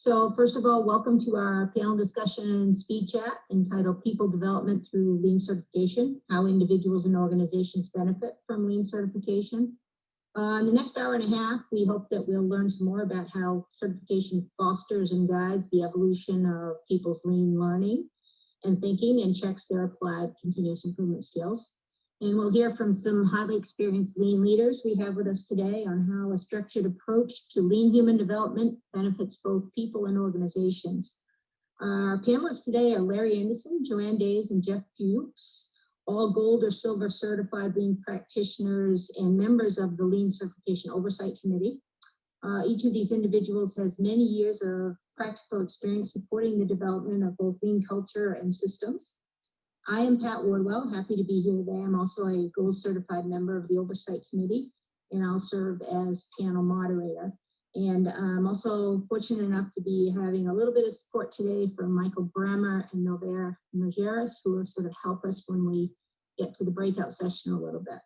So first of all, welcome to our panel discussion speed chat entitled People Development Through Lean Certification, How Individuals and Organizations Benefit from Lean Certification. In the next hour and a half, we hope that we'll learn some more about how certification fosters and guides the evolution of people's lean learning and thinking and checks their applied continuous improvement skills. And we'll hear from some highly experienced lean leaders we have with us today on how a structured approach to lean human development benefits both people and organizations. Our panelists today are Larry Anderson, Joanne Days, and Jeff Fuchs, all gold or silver certified lean practitioners and members of the Lean Certification Oversight Committee. Each of these individuals has many years of practical experience supporting the development of both lean culture and systems. I am Pat Wardwell, happy to be here today. I'm also a gold certified member of the Oversight Committee, and I'll serve as panel moderator. And I'm also fortunate enough to be having a little bit of support today from Michael Bremer and Norbert Majerus, who will sort of help us when we get to the breakout session a little bit.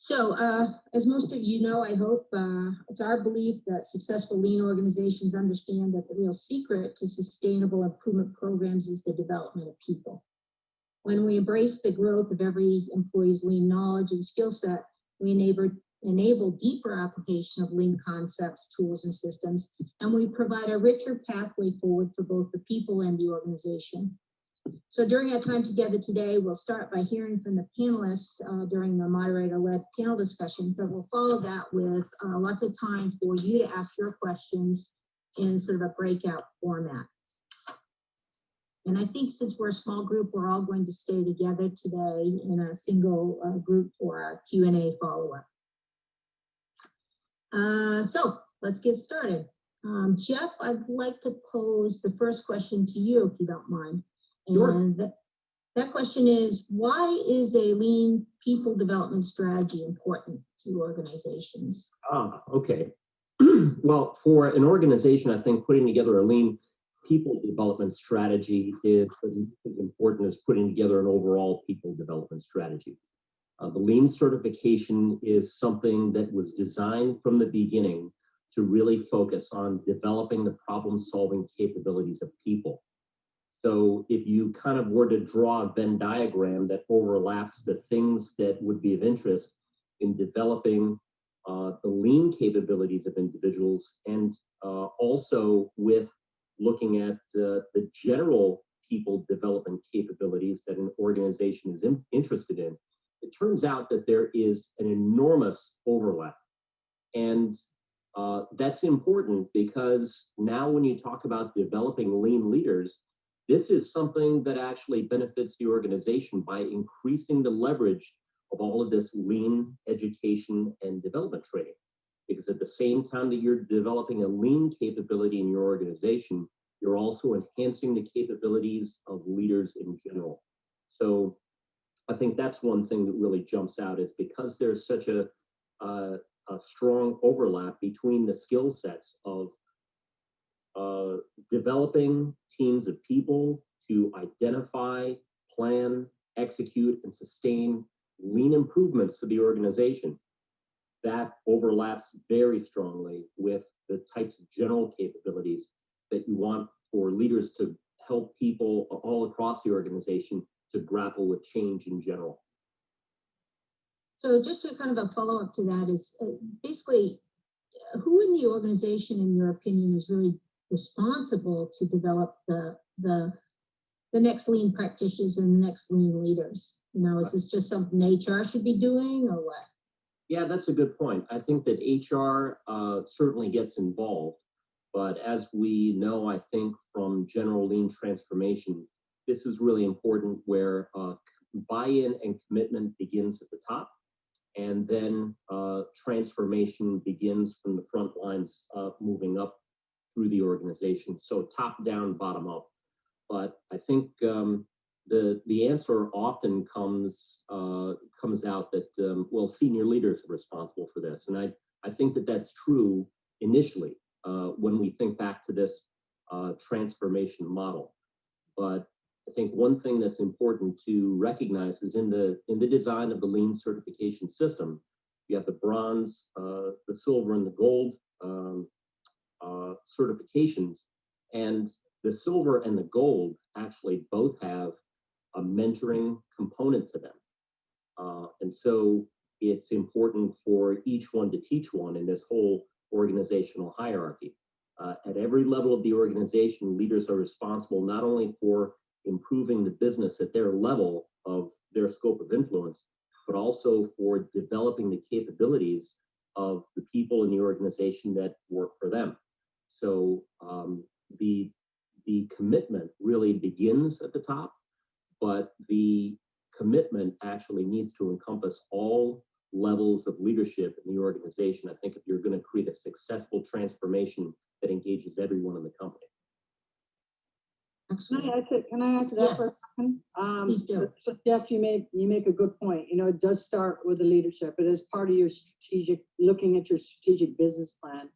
So as most of you know, I hope it's our belief that successful lean organizations understand that the real secret to sustainable improvement programs is the development of people. When we embrace the growth of every employee's lean knowledge and skill set, we enable deeper application of lean concepts, tools, and systems, and we provide a richer pathway forward for both the people and the organization. So during our time together today, we'll start by hearing from the panelists during the moderator-led panel discussion, but we'll follow that with lots of time for you to ask your questions in sort of a breakout format. And I think since we're a small group, we're all going to stay together today in a single group for our Q&A follow-up. So let's get started. Jeff, I'd like to pose the first question to you, if you don't mind. Sure. And that question is, why is a lean people development strategy important to organizations? Okay. Well, for an organization, I think putting together a lean people development strategy is as important as putting together an overall people development strategy. The lean certification is something that was designed from the beginning to really focus on developing the problem-solving capabilities of people. So if you kind of were to draw a Venn diagram that overlaps the things that would be of interest in developing the lean capabilities of individuals, and also with looking at the general people development capabilities that an organization is interested in, it turns out that there is an enormous overlap. And that's important because now when you talk about developing lean leaders, this is something that actually benefits the organization by increasing the leverage of all of this lean education and development training. Because at the same time that you're developing a lean capability in your organization, you're also enhancing the capabilities of leaders in general. So I think that's one thing that really jumps out, is because there's such a strong overlap between the skill sets of developing teams of people to identify, plan, execute, and sustain lean improvements for the organization. That overlaps very strongly with the types of general capabilities that you want for leaders to help people all across the organization to grapple with change in general. So just to kind of a follow-up to that is basically, who in the organization, in your opinion, is really responsible to develop the next lean practitioners and the next lean leaders? You know, is this just something HR should be doing, or what? Yeah, that's a good point. I think that HR certainly gets involved, but as we know, I think from general lean transformation, this is really important, where buy-in and commitment begins at the top, and then transformation begins from the front lines, moving up through the organization. So top down, bottom up. But I think the answer often comes out that well, senior leaders are responsible for this, and I think that that's true initially when we think back to this transformation model. But I think one thing that's important to recognize is in the design of the lean certification system, you have the bronze, the silver, and the gold certifications, and the silver and the gold actually both have a mentoring component to them. And so it's important for each one to teach one in this whole organizational hierarchy. At every level of the organization, leaders are responsible not only for improving the business at their level of their scope of influence, but also for developing the capabilities of the people in the organization that work for them. So the commitment really begins at the top, but the commitment actually needs to encompass all levels of leadership in the organization. I think if you're going to create a successful transformation that engages everyone in the company. Excellent. Can I add to that Yes. for a second? Please do. So Jeff, you make a good point. You know, it does start with the leadership. It is part of your looking at your strategic business plan.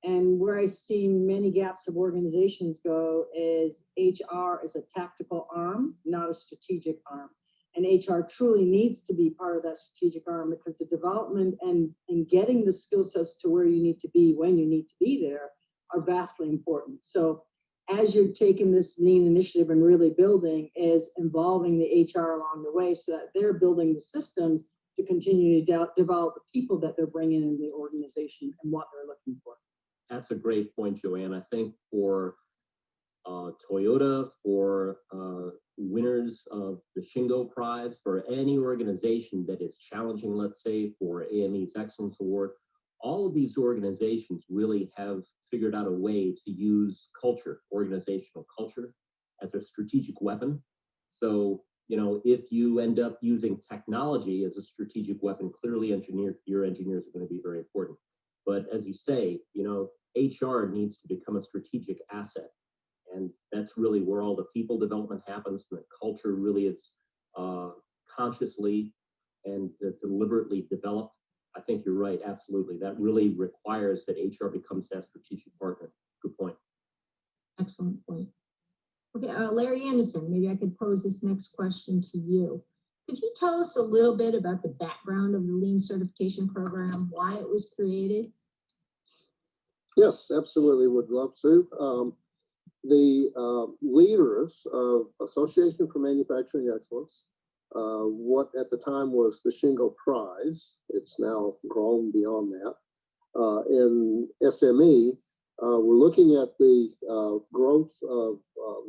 And where I see many gaps of organizations go is HR is a tactical arm, not a strategic arm. And HR truly needs to be part of that strategic arm, because the development and getting the skill sets to where you need to be when you need to be there are vastly important. So as you're taking this lean initiative and really building, is involving the HR along the way so that they're building the systems to continue to develop the people that they're bringing in the organization and what they're looking for. That's a great point, Joanne. I think for Toyota, for winners of the Shingo Prize, for any organization that is challenging, let's say, for AME's Excellence Award, all of these organizations really have figured out a way to use culture, organizational culture, as a strategic weapon. So, you know, if you end up using technology as a strategic weapon, clearly your engineers are going to be very important. But as you say, you know, HR needs to become a strategic asset. And that's really where all the people development happens, and the culture really is consciously and deliberately developed. I think you're right, absolutely. That really requires that HR becomes that strategic partner. Good point. Excellent point. Okay, Larry Anderson, maybe I could pose this next question to you. Could you tell us a little bit about the background of the Lean certification program, why it was created? Yes, absolutely, would love to. The leaders of Association for Manufacturing Excellence, what at the time was the Shingo Prize, it's now grown beyond that, in SME, we're looking at the growth of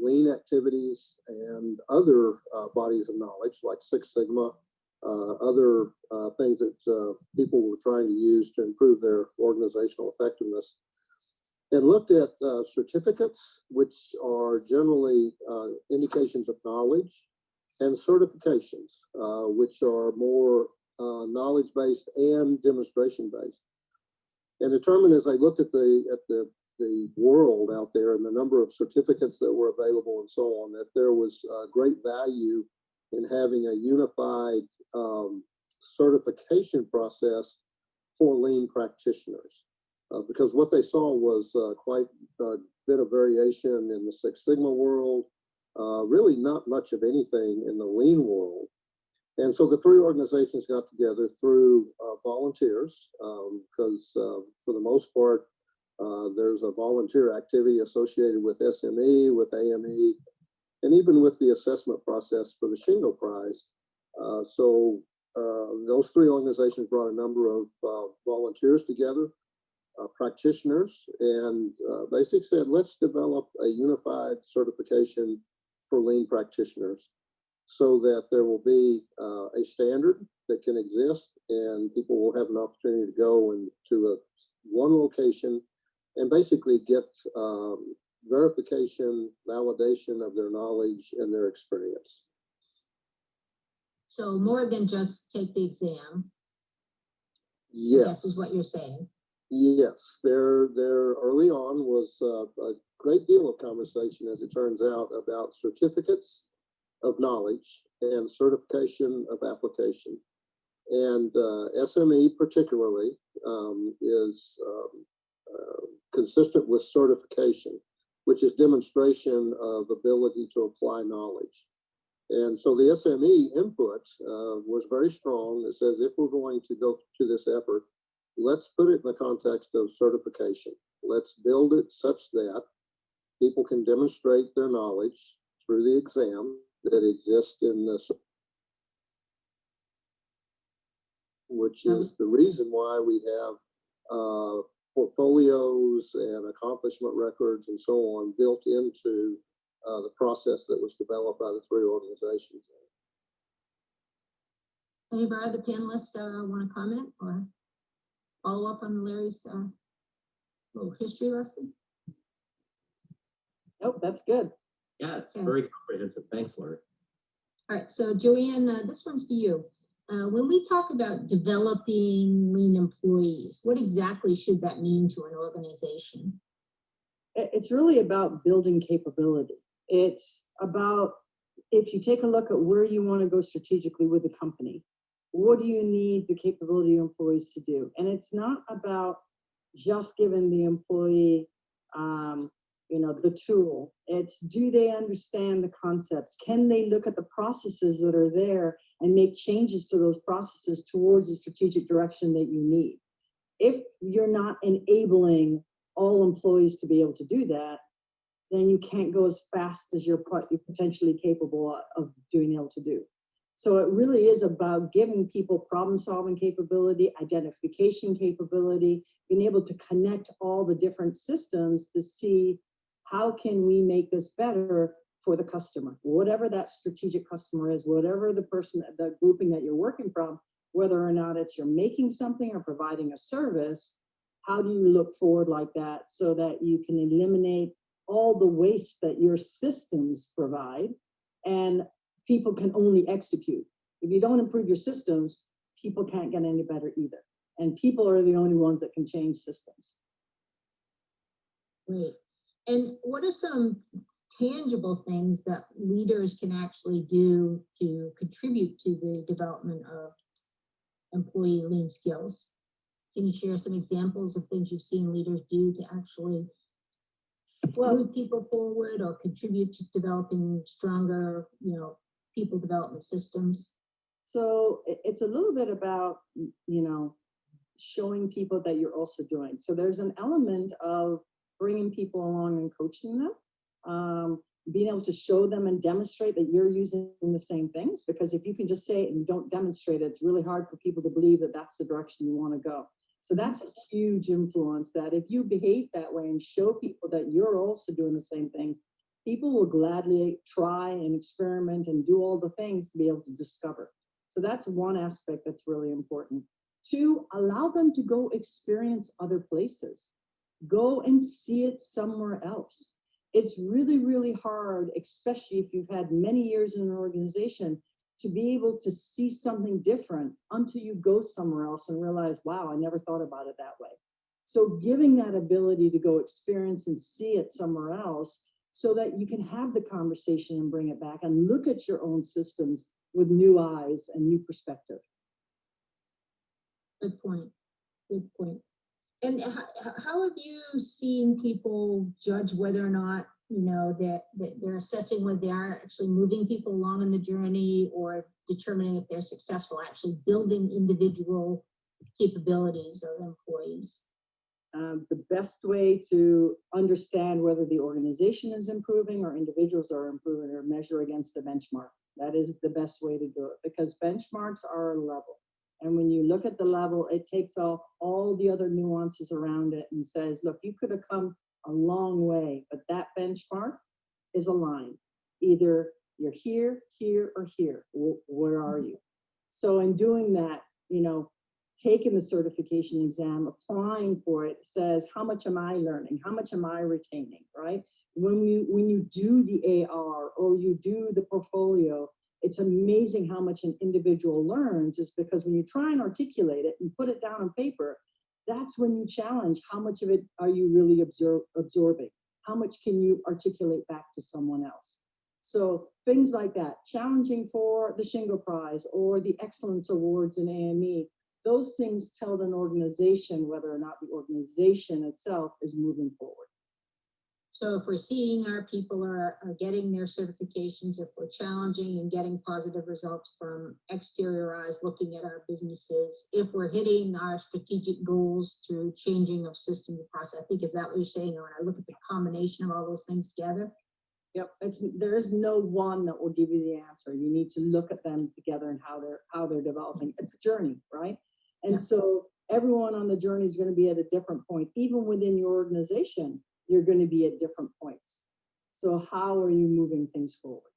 lean activities and other bodies of knowledge like Six Sigma, other things that people were trying to use to improve their organizational effectiveness. And looked at certificates, which are generally indications of knowledge, and certifications, which are more knowledge-based and demonstration-based. And determined, as I looked at the world out there and the number of certificates that were available and so on, that there was great value in having a unified certification process for lean practitioners. Because what they saw was quite a bit of variation in the Six Sigma world, really not much of anything in the lean world. And so the three organizations got together through volunteers, because for the most part, there's a volunteer activity associated with SME, with AME, and even with the assessment process for the Shingo Prize. So those three organizations brought a number of volunteers together, practitioners, and basically said, let's develop a unified certification for lean practitioners so that there will be a standard that can exist, and people will have an opportunity to go into one location and basically get verification, validation of their knowledge and their experience. So more than just take the exam. Yes. I guess is what you're saying. Yes, there early on was a great deal of conversation, as it turns out, about certificates of knowledge and certification of application. And SME particularly is consistent with certification, which is demonstration of ability to apply knowledge. And so the SME input was very strong. It says, if we're going to go to this effort, let's put it in the context of certification. let's build it such that people can demonstrate their knowledge through the exam that exists in this, which is the reason why we have portfolios and accomplishment records and so on built into the process that was developed by the three organizations. Any of our other panelists want to comment or follow up on Larry's little history lesson? Nope, that's good. Yeah, it's Okay. very comprehensive. Thanks, Larry. All right, so Joanne, this one's for you. When we talk about developing lean employees, what exactly should that mean to an organization? It's really about building capability. It's about, if you take a look at where you want to go strategically with the company, what do you need the capability of employees to do? And it's not about just giving the employee, the tool. It's, do they understand the concepts? Can they look at the processes that are there and make changes to those processes towards the strategic direction that you need? If you're not enabling all employees to be able to do that, then you can't go as fast as you're potentially capable of being able to do. So it really is about giving people problem-solving capability, identification capability, being able to connect all the different systems to see how can we make this better for the customer, whatever that strategic customer is, whatever the person, the grouping that you're working from, whether or not it's you're making something or providing a service. How do you look forward like that so that you can eliminate all the waste that your systems provide and people can only execute? If you don't improve your systems, people can't get any better either. And people are the only ones that can change systems. Great. And what are some tangible things that leaders can actually do to contribute to the development of employee lean skills? Can you share some examples of things you've seen leaders do to actually move people forward or contribute to developing stronger, people development systems? So it's a little bit about, showing people that you're also doing. So there's an element of bringing people along and coaching them, being able to show them and demonstrate that you're using the same things. Because if you can just say it and you don't demonstrate it, it's really hard for people to believe that that's the direction you want to go. So that's a huge influence, that if you behave that way and show people that you're also doing the same things, people will gladly try and experiment and do all the things to be able to discover. So that's one aspect that's really important. Two, allow them to go experience other places. Go and see it somewhere else. It's really, really hard, especially if you've had many years in an organization, to be able to see something different until you go somewhere else and realize, wow, I never thought about it that way. So giving that ability to go experience and see it somewhere else so that you can have the conversation and bring it back and look at your own systems with new eyes and new perspective. Good point. Good point. And how have you seen people judge whether or not, that they're assessing whether they are actually moving people along in the journey or determining if they're successful actually building individual capabilities of employees? The best way to understand whether the organization is improving or individuals are improving or measure against the benchmark. That is the best way to do it, because benchmarks are a level. And when you look at the level, it takes off all the other nuances around it and says, look, you could have come a long way, but that benchmark is a line. Either you're here, here, or here. Where are you? So in doing that, taking the certification exam, applying for it, says, how much am I learning? How much am I retaining, right? When you do the AR or you do the portfolio, it's amazing how much an individual learns, is because when you try and articulate it and put it down on paper, that's when you challenge how much of it are you really absorbing? How much can you articulate back to someone else? So things like that, challenging for the Shingo Prize or the Excellence Awards in AME, those things tell an organization whether or not the organization itself is moving forward. So if we're seeing our people are getting their certifications, if we're challenging and getting positive results from exterior eyes looking at our businesses, if we're hitting our strategic goals through changing of system and process, I think, is that what you're saying? When I look at the combination of all those things together? Yep, there is no one that will give you the answer. You need to look at them together and how they're developing. It's a journey, right? And Yeah. so everyone on the journey is going to be at a different point. Even within your organization, you're going to be at different points. So how are you moving things forward?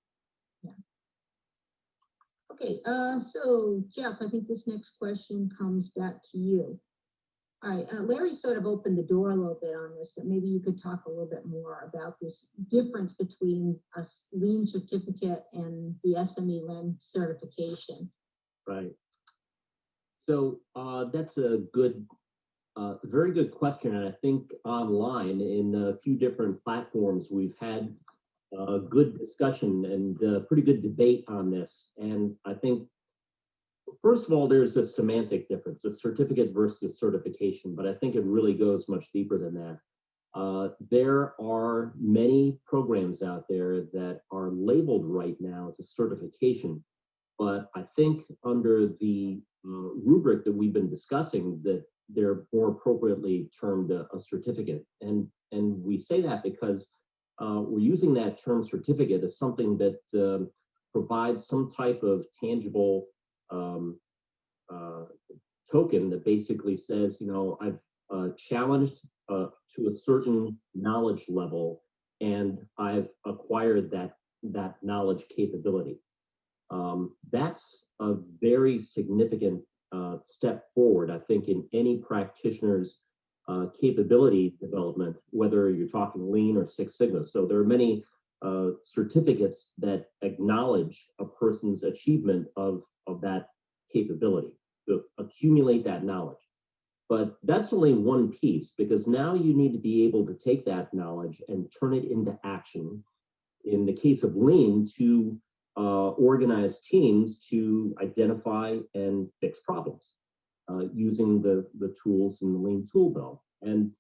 Okay, so Jeff, I think this next question comes back to you. All right, Larry sort of opened the door a little bit on this, but maybe you could talk a little bit more about this difference between a Lean certificate and the SME Lean certification. Right. So that's a good, very good question. And I think online in a few different platforms, we've had a good discussion and pretty good debate on this. And I think, first of all, there's a semantic difference, the certificate versus certification, but I think it really goes much deeper than that. There are many programs out there that are labeled right now as a certification, but I think under the rubric that we've been discussing, that they're more appropriately termed a certificate. And we say that because we're using that term certificate as something that provides some type of tangible token that basically says, you know, I've challenged to a certain knowledge level, and I've acquired that knowledge capability. That's a very significant step forward, I think, in any practitioner's capability development, whether you're talking Lean or Six Sigma. So there are many certificates that acknowledge a person's achievement of that capability, to accumulate that knowledge. But that's only one piece, because now you need to be able to take that knowledge and turn it into action. In the case of Lean, to organize teams to identify and fix problems using the tools in the Lean tool belt. And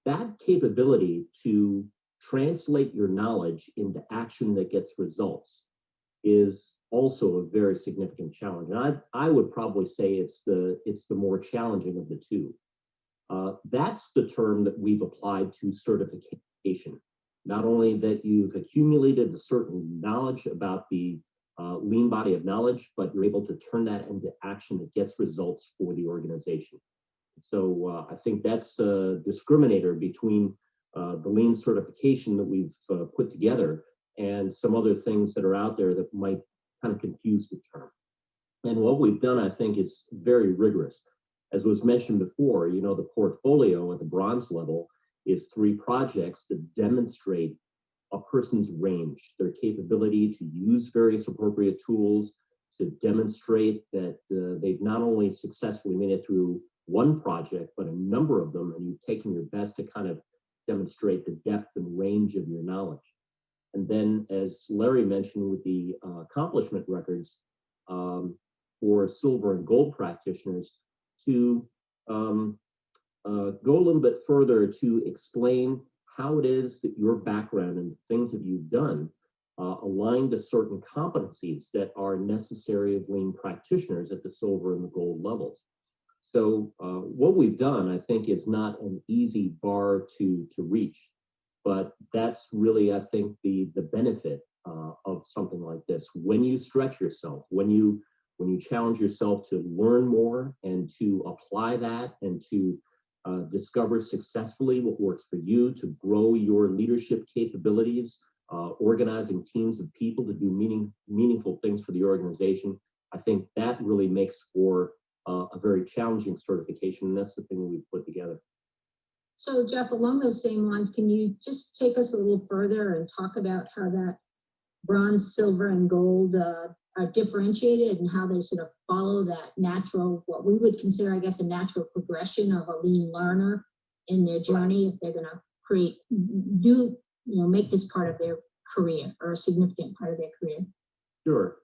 that capability to translate your knowledge into action that gets results is also a very significant challenge. And I would probably say it's the more challenging of the two. That's the term that we've applied to certification. Not only that you've accumulated a certain knowledge about the Lean body of knowledge, but you're able to turn that into action that gets results for the organization. So I think that's a discriminator between the Lean certification that we've put together and some other things that are out there that might kind of confuse the term. And what we've done, I think, is very rigorous. As was mentioned before, you know, the portfolio at the bronze level is 3 projects that demonstrate a person's range, their capability to use various appropriate tools, to demonstrate that they've not only successfully made it through one project, but a number of them, and you've taken your best to kind of demonstrate the depth and range of your knowledge. And then, as Larry mentioned with the accomplishment records for silver and gold practitioners, to go a little bit further to explain how it is that your background and things that you've done align to certain competencies that are necessary of Lean practitioners at the silver and the gold levels. So what we've done, I think, is not an easy bar to reach, but that's really, I think, the benefit of something like this. When you stretch yourself, when you challenge yourself to learn more and to apply that and to discover successfully what works for you, to grow your leadership capabilities, organizing teams of people to do meaningful things for the organization, I think that really makes for a very challenging certification, and that's the thing we've put together. So Jeff, along those same lines, can you just take us a little further and talk about how that bronze, silver, and gold are differentiated and how they sort of follow that natural, what we would consider, I guess, a natural progression of a Lean learner in their journey if they're going to make this part of their career or a significant part of their career? Sure.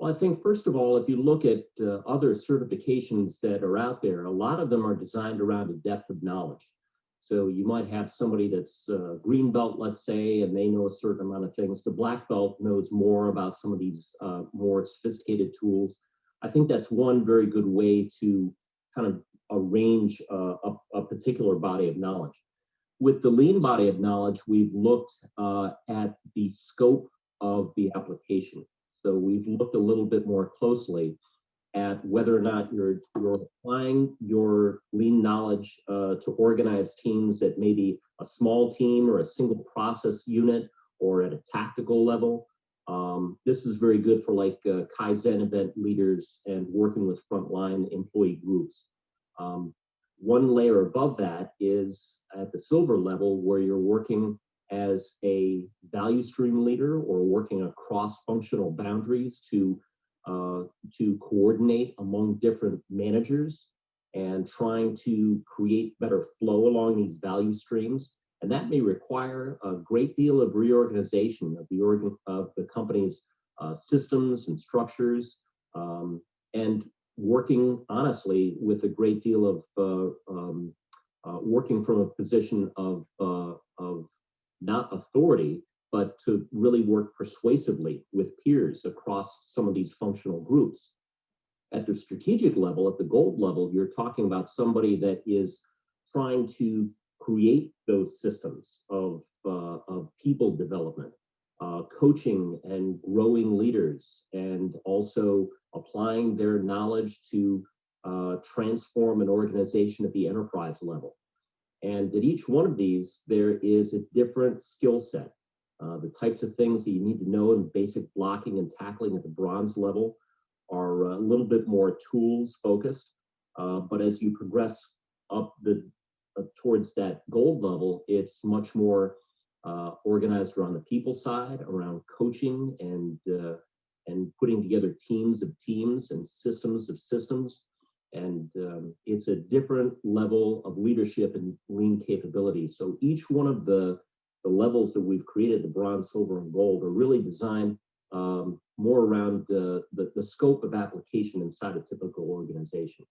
Well, I think, first of all, if you look at other certifications that are out there, a lot of them are designed around a depth of knowledge. So you might have somebody that's green belt, let's say, and they know a certain amount of things. The black belt knows more about some of these more sophisticated tools. I think that's one very good way to kind of arrange a particular body of knowledge. With the lean body of knowledge, we've looked at the scope of the application. So we've looked a little bit more closely at whether or not you're applying your lean knowledge to organize teams at maybe a small team or a single process unit or at a tactical level. This is very good for like Kaizen event leaders and working with frontline employee groups. One layer above that is at the silver level where you're working as a value stream leader or working across functional boundaries to coordinate among different managers and trying to create better flow along these value streams. And that may require a great deal of reorganization of the company's systems and structures, and working honestly with a great deal of working from a position of not authority, but to really work persuasively with peers across some of these functional groups. At the strategic level, at the gold level, you're talking about somebody that is trying to create those systems of people development, coaching and growing leaders, and also applying their knowledge to transform an organization at the enterprise level. And at each one of these, there is a different skill set. The types of things that you need to know in basic blocking and tackling at the bronze level are a little bit more tools focused. But as you progress up towards that gold level, it's much more organized around the people side, around coaching and putting together teams of teams and systems of systems. And it's a different level of leadership and lean capability. So each one of the levels that we've created, the bronze, silver, and gold, are really designed more around the scope of application inside a typical organization.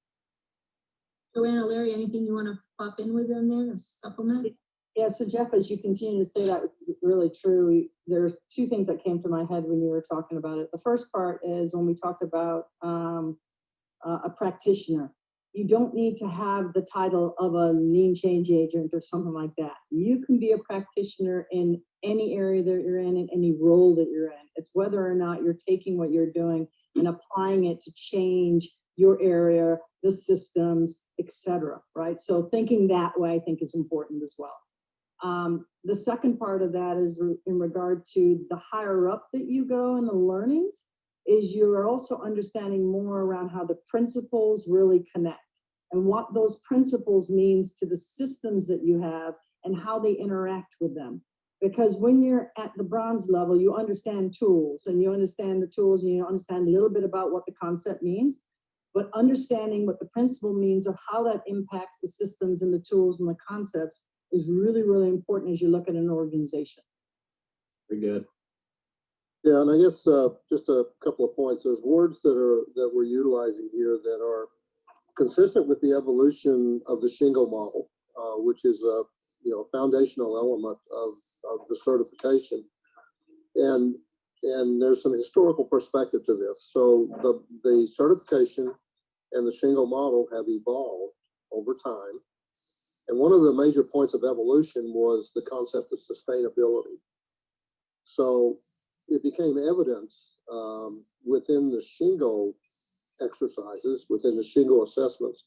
Joanna, Larry, anything you want to pop in with them there to supplement? Yeah, so Jeff, as you continue to say that, really true. There's two things that came to my head when you were talking about it. The first part is when we talked about a practitioner. You don't need to have the title of a lean change agent or something like that. You can be a practitioner in any area that you're in any role that you're in. It's whether or not you're taking what you're doing and applying it to change your area, the systems, etc. Right? So thinking that way, I think, is important as well. The second part of that is in regard to the higher up that you go in the learnings, is you're also understanding more around how the principles really connect and what those principles means to the systems that you have and how they interact with them. Because when you're at the bronze level, you understand tools and you understand the tools and you understand a little bit about what the concept means, but understanding what the principle means of how that impacts the systems and the tools and the concepts is really, really important as you look at an organization. Very good. Yeah, and I guess just a couple of points. There's words that we're utilizing here that are consistent with the evolution of the Shingo model, which is a foundational element of the certification, and there's some historical perspective to this. So the certification and the Shingo model have evolved over time, and one of the major points of evolution was the concept of sustainability. So it became evident within the Shingo exercises, within the Shingo assessments,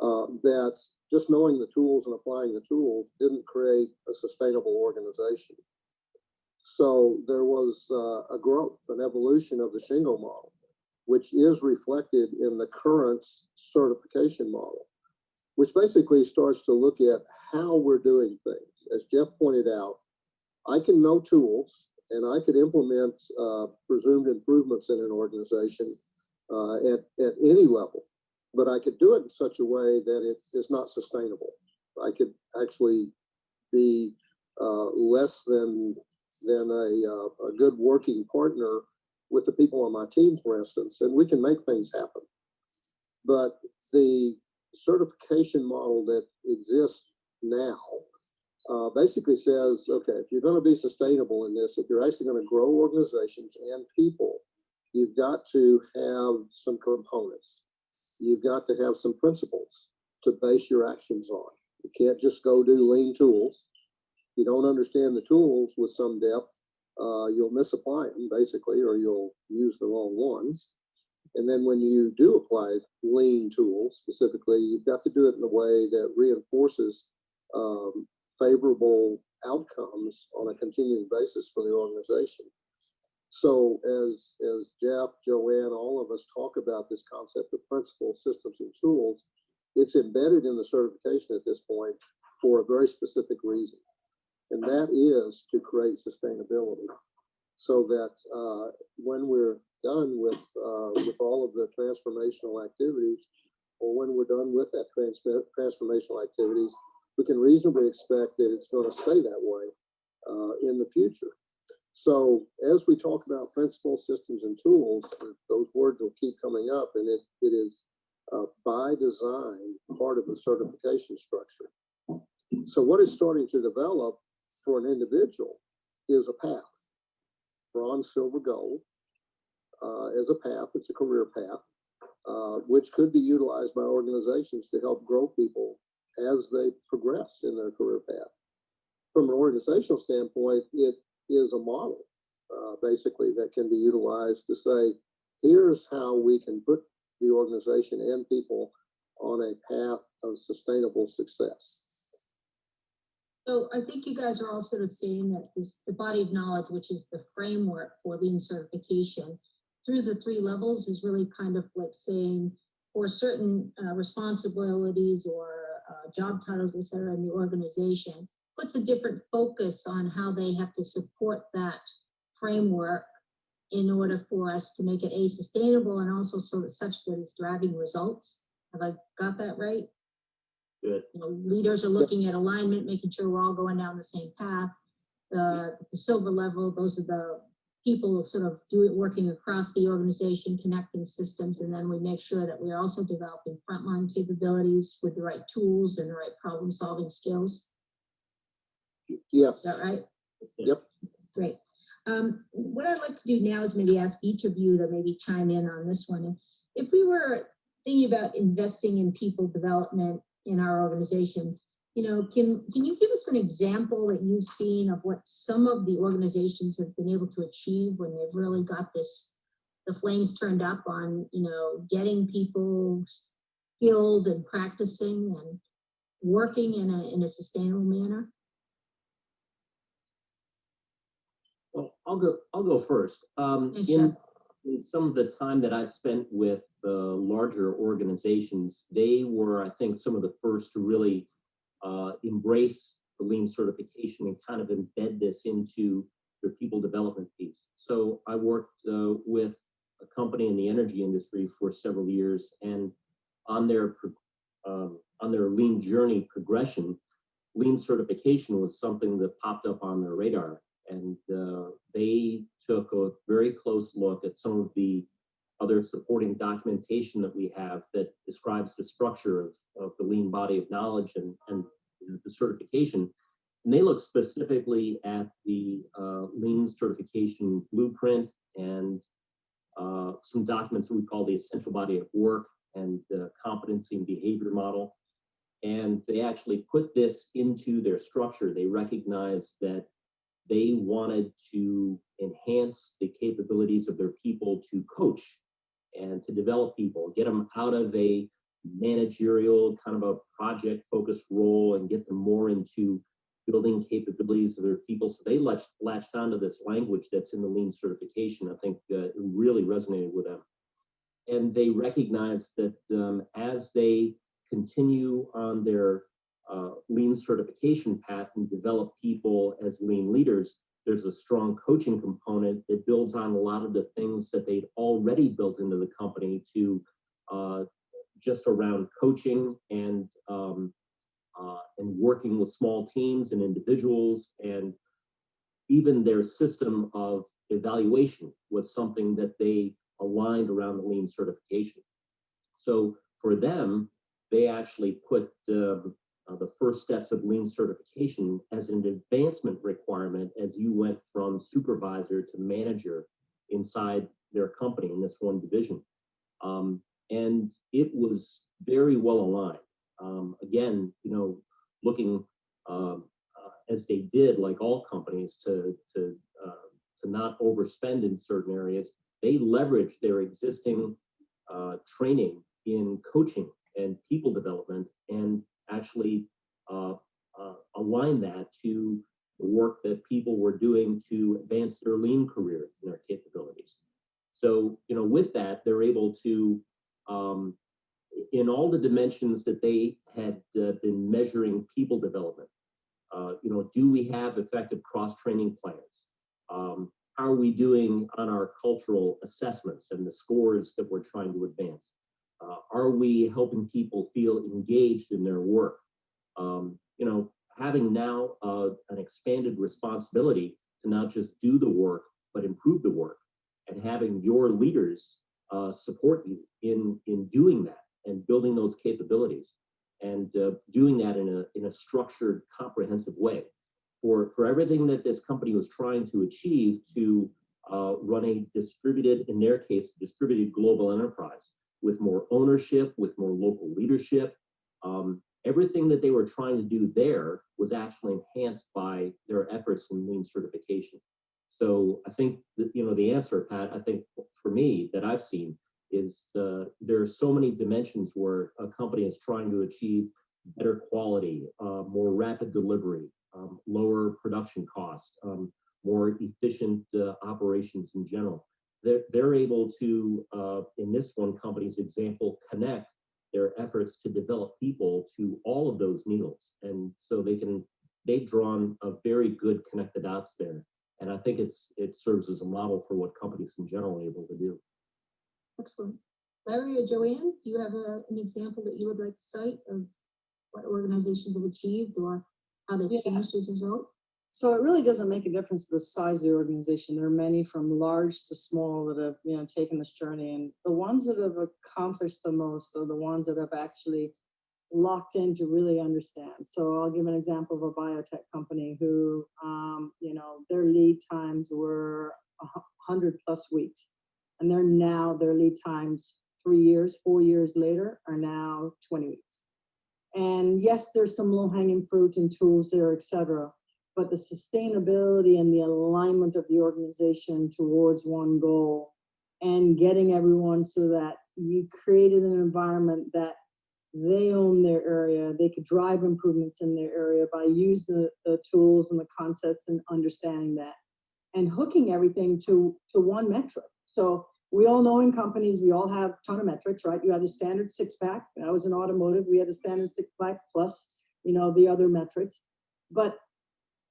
that just knowing the tools and applying the tools didn't create a sustainable organization. So there was a growth, an evolution of the Shingo model, which is reflected in the current certification model, which basically starts to look at how we're doing things. As Jeff pointed out, I can know tools and I could implement presumed improvements in an organization at any level, but I could do it in such a way that it is not sustainable. I could actually be less than a good working partner with the people on my team, for instance, and we can make things happen. But the certification model that exists now basically says, okay, if you're going to be sustainable in this, if you're actually going to grow organizations and people, you've got to have some components. You've got to have some principles to base your actions on. You can't just go do lean tools. If you don't understand the tools with some depth, you'll misapply them basically, or you'll use the wrong ones. And then when you do apply lean tools specifically, you've got to do it in a way that reinforces favorable outcomes on a continuing basis for the organization. So as Jeff, Joanne, all of us talk about this concept of principles, systems, and tools, it's embedded in the certification at this point for a very specific reason. And that is to create sustainability so that when we're done with all of the transformational activities, or when we're done with that transformational activities, we can reasonably expect that it's going to stay that way in the future. So as we talk about principles, systems, and tools, those words will keep coming up, and it is by design part of the certification structure. So what is starting to develop for an individual is a path, bronze, silver, gold. As a path, it's a career path, which could be utilized by organizations to help grow people as they progress in their career path. From an organizational standpoint, it is a model, basically, that can be utilized to say, here's how we can put the organization and people on a path of sustainable success. So I think you guys are all sort of saying that the body of knowledge, which is the framework for lean certification, through the 3 levels is really kind of like saying for certain responsibilities or job titles, et cetera, in the organization, puts a different focus on how they have to support that framework in order for us to make it sustainable and also so that such that it's driving results. Have I got that right? Good. You know, leaders are looking at alignment, making sure we're all going down the same path. The silver level, those are the people sort of working across the organization, connecting systems, and then we make sure that we're also developing frontline capabilities with the right tools and the right problem-solving skills. Yes. Is that right? Yep. Great. What I'd like to do now is maybe ask each of you to maybe chime in on this one. And if we were thinking about investing in people development in our organization, you know, can you give us an example that you've seen of what some of the organizations have been able to achieve when they've really got the flames turned up on, you know, getting people skilled and practicing and working in a sustainable manner? Well, I'll go first. In some of the time that I've spent with the larger organizations, they were, I think, some of the first to really embrace the lean certification and kind of embed this into their people development piece. So I worked with a company in the energy industry for several years, and on their lean journey progression, lean certification was something that popped up on their radar. And they took a very close look at some of the other supporting documentation that we have that describes the structure of the lean body of knowledge and the certification. And they look specifically at the lean certification blueprint and some documents that we call the essential body of work and the competency and behavior model. And they actually put this into their structure. They recognized that they wanted to enhance the capabilities of their people to coach and to develop people, get them out of a managerial kind of a project focused role and get them more into building capabilities of their people. So they latched onto this language that's in the lean certification. I think it really resonated with them. And they recognized that as they continue on their lean certification path and develop people as lean leaders, there's a strong coaching component that builds on a lot of the things that they'd already built into the company to just around coaching and working with small teams and individuals, and even their system of evaluation was something that they aligned around the lean certification. So for them, they actually put the first steps of lean certification as an advancement requirement as you went from supervisor to manager inside their company in this one division. And it was very well aligned. Again, looking as they did, like all companies, to not overspend in certain areas, they leveraged their existing training in coaching and people development, and actually align that to the work that people were doing to advance their lean career and their capabilities. So, with that, they're able to, in all the dimensions that they had been measuring people development, do we have effective cross-training plans? How are we doing on our cultural assessments and the scores that we're trying to advance? Are we helping people feel engaged in their work? Having now an expanded responsibility to not just do the work, but improve the work, and having your leaders support you in doing that and building those capabilities, and doing that in a structured, comprehensive way. For everything that this company was trying to achieve to run a distributed, in their case, distributed global enterprise with more ownership, with more local leadership. Everything that they were trying to do there was actually enhanced by their efforts in lean certification. So I think that, the answer, Pat, I think for me that I've seen is there are so many dimensions where a company is trying to achieve better quality, more rapid delivery, lower production costs, more efficient operations in general. They're able to, in this one company's example, connect their efforts to develop people to all of those needles. And so they've drawn a very good connect the dots there. And I think it serves as a model for what companies in general are able to do. Excellent. Larry or Joanne, do you have an example that you would like to cite of what organizations have achieved or how they've changed as a result? So it really doesn't make a difference to the size of the organization. There are many from large to small that have, taken this journey. And the ones that have accomplished the most are the ones that have actually locked in to really understand. So I'll give an example of a biotech company who, their lead times were 100+ weeks. And their lead times 3 years, 4 years later are now 20 weeks. And yes, there's some low-hanging fruit and tools there, et cetera. But the sustainability and the alignment of the organization towards one goal, and getting everyone so that you created an environment that they own their area, they could drive improvements in their area by using the tools and the concepts and understanding that, and hooking everything to one metric. So we all know in companies, we all have a ton of metrics, right? You had the standard six-pack. I was in automotive. We had a standard six-pack plus, the other metrics. But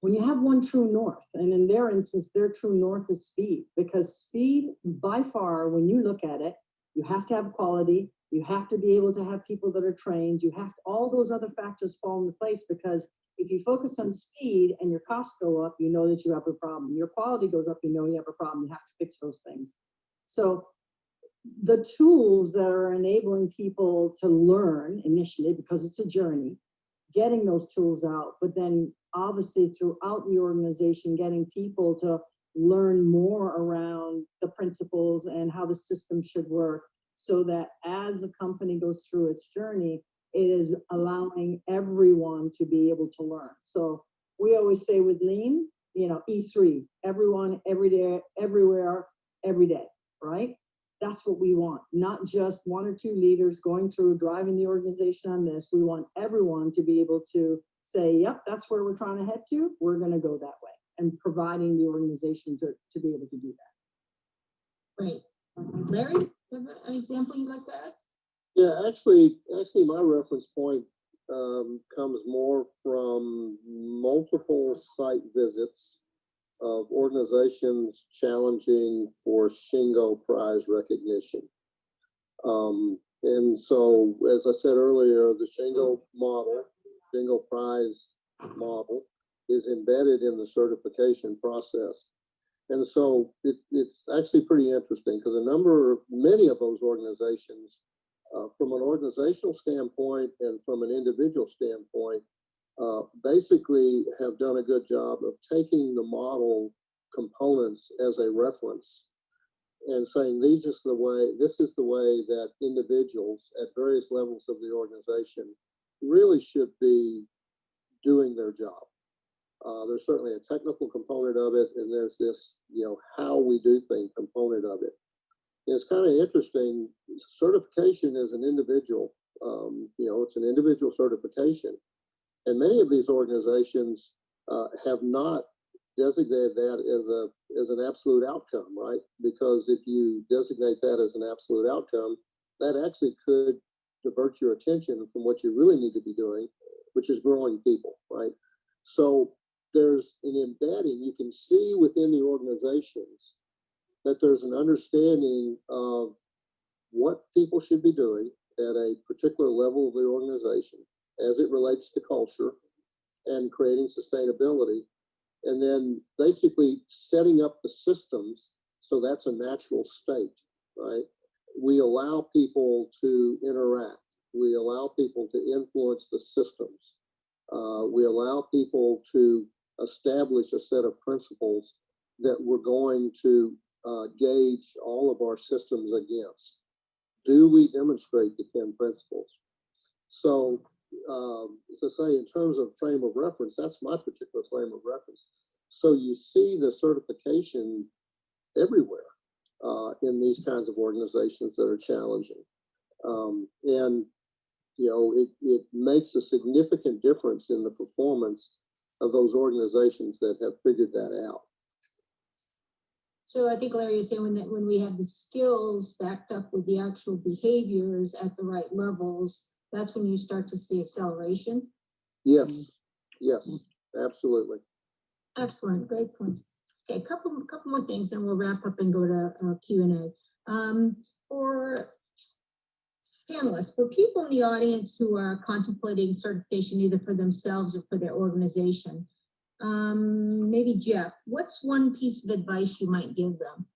when you have one true north, and in their instance, their true north is speed, because speed, by far, when you look at it, you have to have quality, you have to be able to have people that are trained, all those other factors fall into place, because if you focus on speed and your costs go up, you know that you have a problem. Your quality goes up, you know you have a problem, you have to fix those things. So the tools that are enabling people to learn initially, because it's a journey, getting those tools out, but then obviously throughout the organization, getting people to learn more around the principles and how the system should work, so that as the company goes through its journey, it is allowing everyone to be able to learn. So we always say with Lean, E3, everyone, every day, everywhere, every day, right? That's what we want, not just one or two leaders going through, driving the organization on this. We want everyone to be able to say, yep, that's where we're trying to head to. We're going to go that way, and providing the organization to be able to do that. Great. Larry, do you have an example you'd like to add? Yeah, actually, my reference point comes more from multiple site visits of organizations challenging for Shingo Prize recognition. And so, as I said earlier, the Shingo Prize model is embedded in the certification process. And so it's actually pretty interesting, because many of those organizations, from an organizational standpoint and from an individual standpoint, basically have done a good job of taking the model components as a reference and saying this is the way that individuals at various levels of the organization really should be doing their job. There's certainly a technical component of it, and there's this, how we do things component of it. It's kind of interesting. Certification is an individual, it's an individual certification. And many of these organizations have not designated that as an absolute outcome, right? Because if you designate that as an absolute outcome, that actually could divert your attention from what you really need to be doing, which is growing people, right? So there's an embedding. You can see within the organizations that there's an understanding of what people should be doing at a particular level of the organization as it relates to culture and creating sustainability, and then basically setting up the systems so that's a natural state, right? We allow people to interact. We allow people to influence the systems. We allow people to establish a set of principles that we're going to gauge all of our systems against. Do we demonstrate the 10 principles? So, as I say, in terms of frame of reference, that's my particular frame of reference. So you see the certification everywhere in these kinds of organizations that are challenging. And, it makes a significant difference in the performance of those organizations that have figured that out. So I think Larry is saying when we have the skills backed up with the actual behaviors at the right levels, that's when you start to see acceleration. Yes, absolutely. Excellent, great points. Okay, a couple more things, then we'll wrap up and go to Q&A. For panelists, for people in the audience who are contemplating certification either for themselves or for their organization, maybe Jeff, what's one piece of advice you might give them?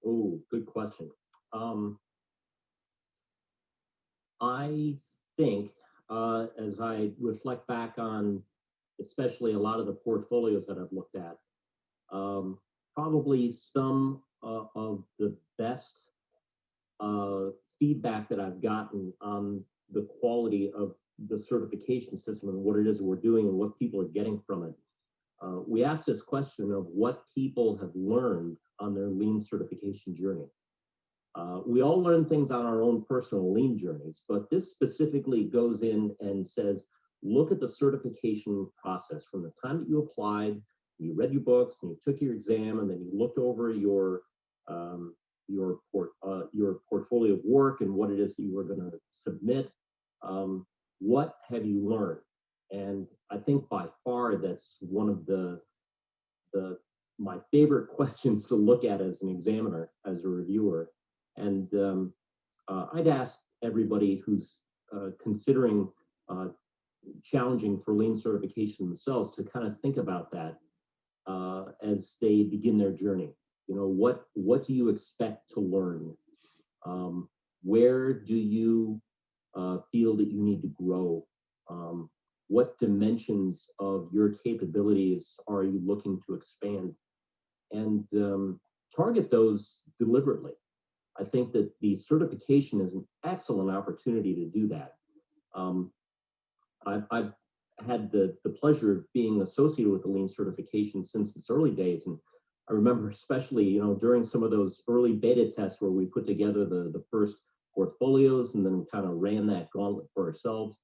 Oh, good question. I think as I reflect back on especially a lot of the portfolios that I've looked at, probably some of the best feedback that I've gotten on the quality of the certification system and what it is we're doing and what people are getting from it. We asked this question of what people have learned on their lean certification journey. We all learn things on our own personal lean journeys, but this specifically goes in and says, look at the certification process from the time that you applied, you read your books, and you took your exam, and then you looked over your portfolio of work and what it is that you were going to submit. What have you learned? And I think by far that's one of my favorite questions to look at as an examiner, as a reviewer. And I'd ask everybody who's considering challenging for lean certification themselves to kind of think about that as they begin their journey. What do you expect to learn? Where do you feel that you need to grow? What dimensions of your capabilities are you looking to expand? And target those deliberately. I think that the certification is an excellent opportunity to do that. I've had the pleasure of being associated with the lean certification since its early days. And I remember especially, during some of those early beta tests where we put together the first portfolios and then kind of ran that gauntlet for ourselves.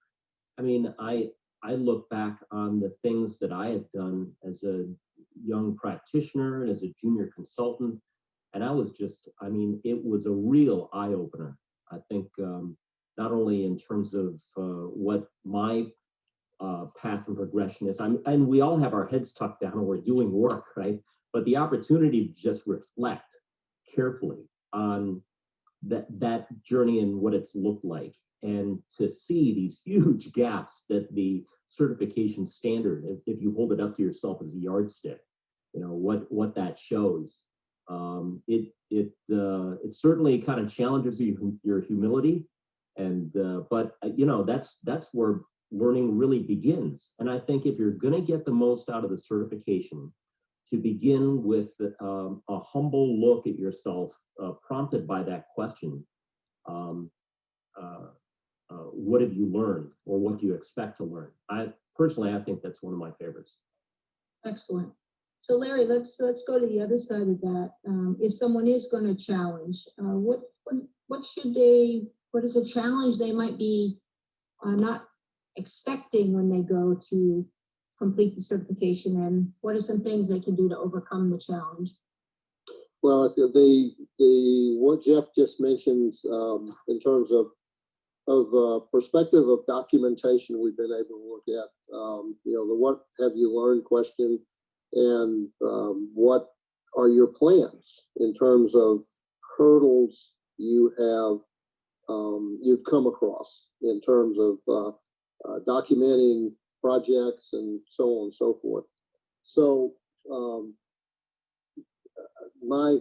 I mean, I look back on the things that I had done as a young practitioner and as a junior consultant. And I was just, it was a real eye-opener. I think not only in terms of what my path and progression is, and we all have our heads tucked down and we're doing work, right? But the opportunity to just reflect carefully on that journey and what it's looked like, and to see these huge gaps that the certification standard, if you hold it up to yourself as a yardstick, what that shows. It certainly kind of challenges your humility, and but that's where learning really begins. And I think if you're going to get the most out of the certification, to begin with a humble look at yourself, prompted by that question, what have you learned, or what do you expect to learn? I think that's one of my favorites. Excellent. So Larry, let's go to the other side of that. If someone is going to challenge, what is a challenge they might be not expecting when they go to complete the certification, and what are some things they can do to overcome the challenge? Well, what Jeff just mentioned in terms of perspective of documentation, we've been able to look at the what have you learned question, and what are your plans in terms of hurdles you have you've come across in terms of documenting projects and so on and so forth. So my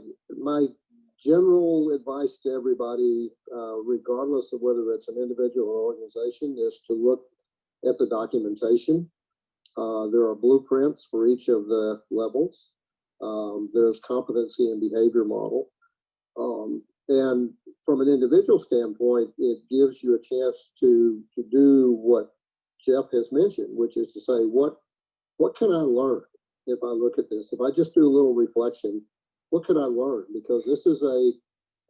general advice to everybody, regardless of whether it's an individual or organization, is to look at the documentation. There are blueprints for each of the levels. There's competency and behavior model. And from an individual standpoint, it gives you a chance to do what Jeff has mentioned, which is to say, what can I learn if I look at this? If I just do a little reflection, what can I learn? Because this is a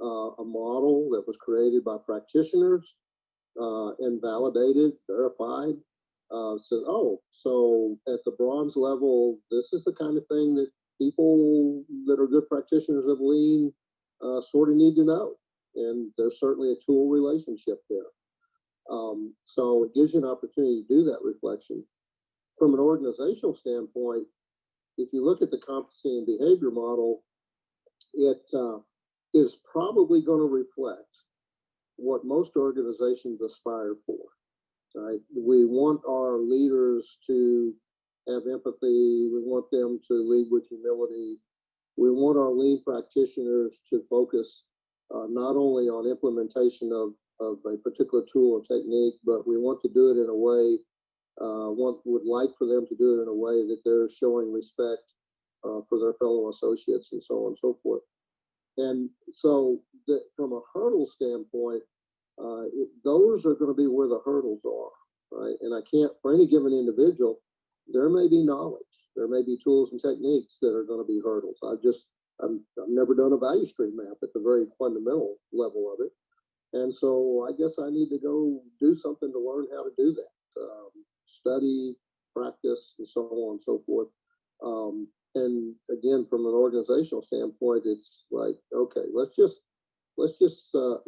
model that was created by practitioners and validated, verified. So at the bronze level, this is the kind of thing that people that are good practitioners of lean sort of need to know. And there's certainly a tool relationship there. So it gives you an opportunity to do that reflection. From an organizational standpoint, if you look at the competency and behavior model, it is probably going to reflect what most organizations aspire for. Right? We want our leaders to have empathy. We want them to lead with humility. We want our lean practitioners to focus not only on implementation of a particular tool or technique, but we want to do it in a way, would like for them to do it in a way that they're showing respect for their fellow associates and so on and so forth. And so from a hurdle standpoint, those are going to be where the hurdles are, right? And I can't, for any given individual, there may be knowledge, there may be tools and techniques that are going to be hurdles. I've never done a value stream map at the very fundamental level of it. And so I guess I need to go do something to learn how to do that, study, practice, and so on and so forth. And again, from an organizational standpoint, it's like, okay, let's just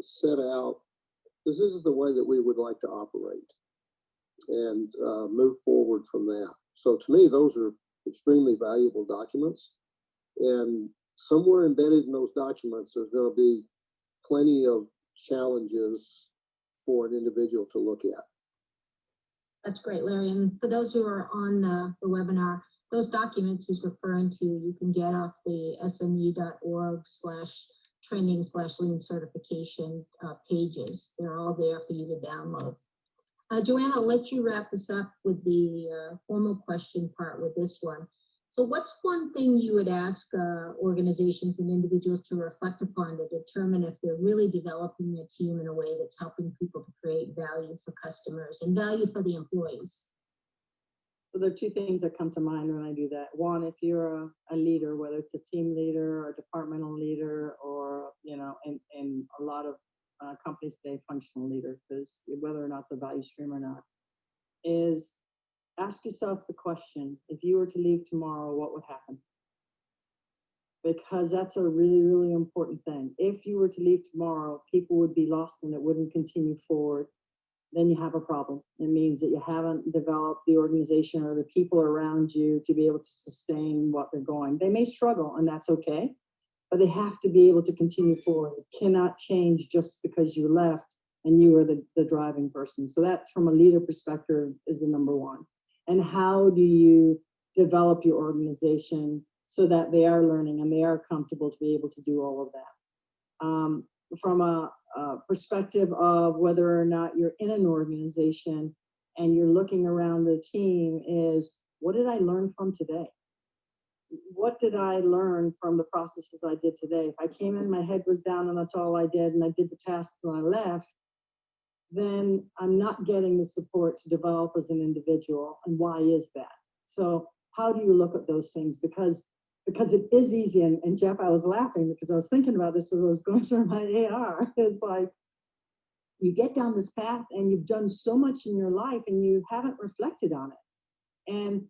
set out, because this is the way that we would like to operate, and move forward from that. So to me, those are extremely valuable documents. And somewhere embedded in those documents, there's going to be plenty of challenges for an individual to look at. That's great, Larry. And for those who are on the webinar, those documents he's referring to, you can get off the sme.org/training/lean certification pages. They're all there for you to download. Joanna, I'll let you wrap this up with the formal question part with this one. So what's one thing you would ask organizations and individuals to reflect upon to determine if they're really developing their team in a way that's helping people to create value for customers and value for the employees? So there are two things that come to mind when I do that. One, if you're a leader, whether it's a team leader or a departmental leader, or, in a lot of companies today, functional leader, because whether or not it's a value stream or not, is ask yourself the question, if you were to leave tomorrow, what would happen? Because that's a really, really important thing. If you were to leave tomorrow, people would be lost and it wouldn't continue forward. Then you have a problem. It means that you haven't developed the organization or the people around you to be able to sustain what they're going. They may struggle, and that's okay, but they have to be able to continue forward. It cannot change just because you left and you were the driving person. So that's, from a leader perspective, is the number one. And how do you develop your organization so that they are learning and they are comfortable to be able to do all of that? From a perspective of whether or not you're in an organization and you're looking around the team is, what did I learn from today? What did I learn from the processes I did today? If I came in, my head was down and that's all I did, and I did the tasks and I left, then I'm not getting the support to develop as an individual. And why is that? So how do you look at those things? Because it is easy. And Jeff, I was laughing because I was thinking about this as I was going through my AR. It's like, you get down this path and you've done so much in your life and you haven't reflected on it. And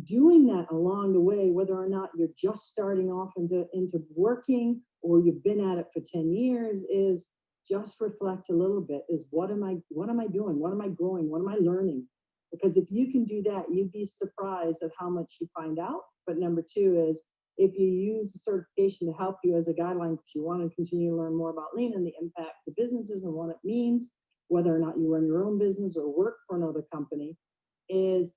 doing that along the way, whether or not you're just starting off into working or you've been at it for 10 years, is just reflect a little bit, is what am I doing? What am I growing? What am I learning? Because if you can do that, you'd be surprised at how much you find out. But number two is, if you use the certification to help you as a guideline, if you want to continue to learn more about lean and the impact to businesses and what it means, whether or not you run your own business or work for another company, is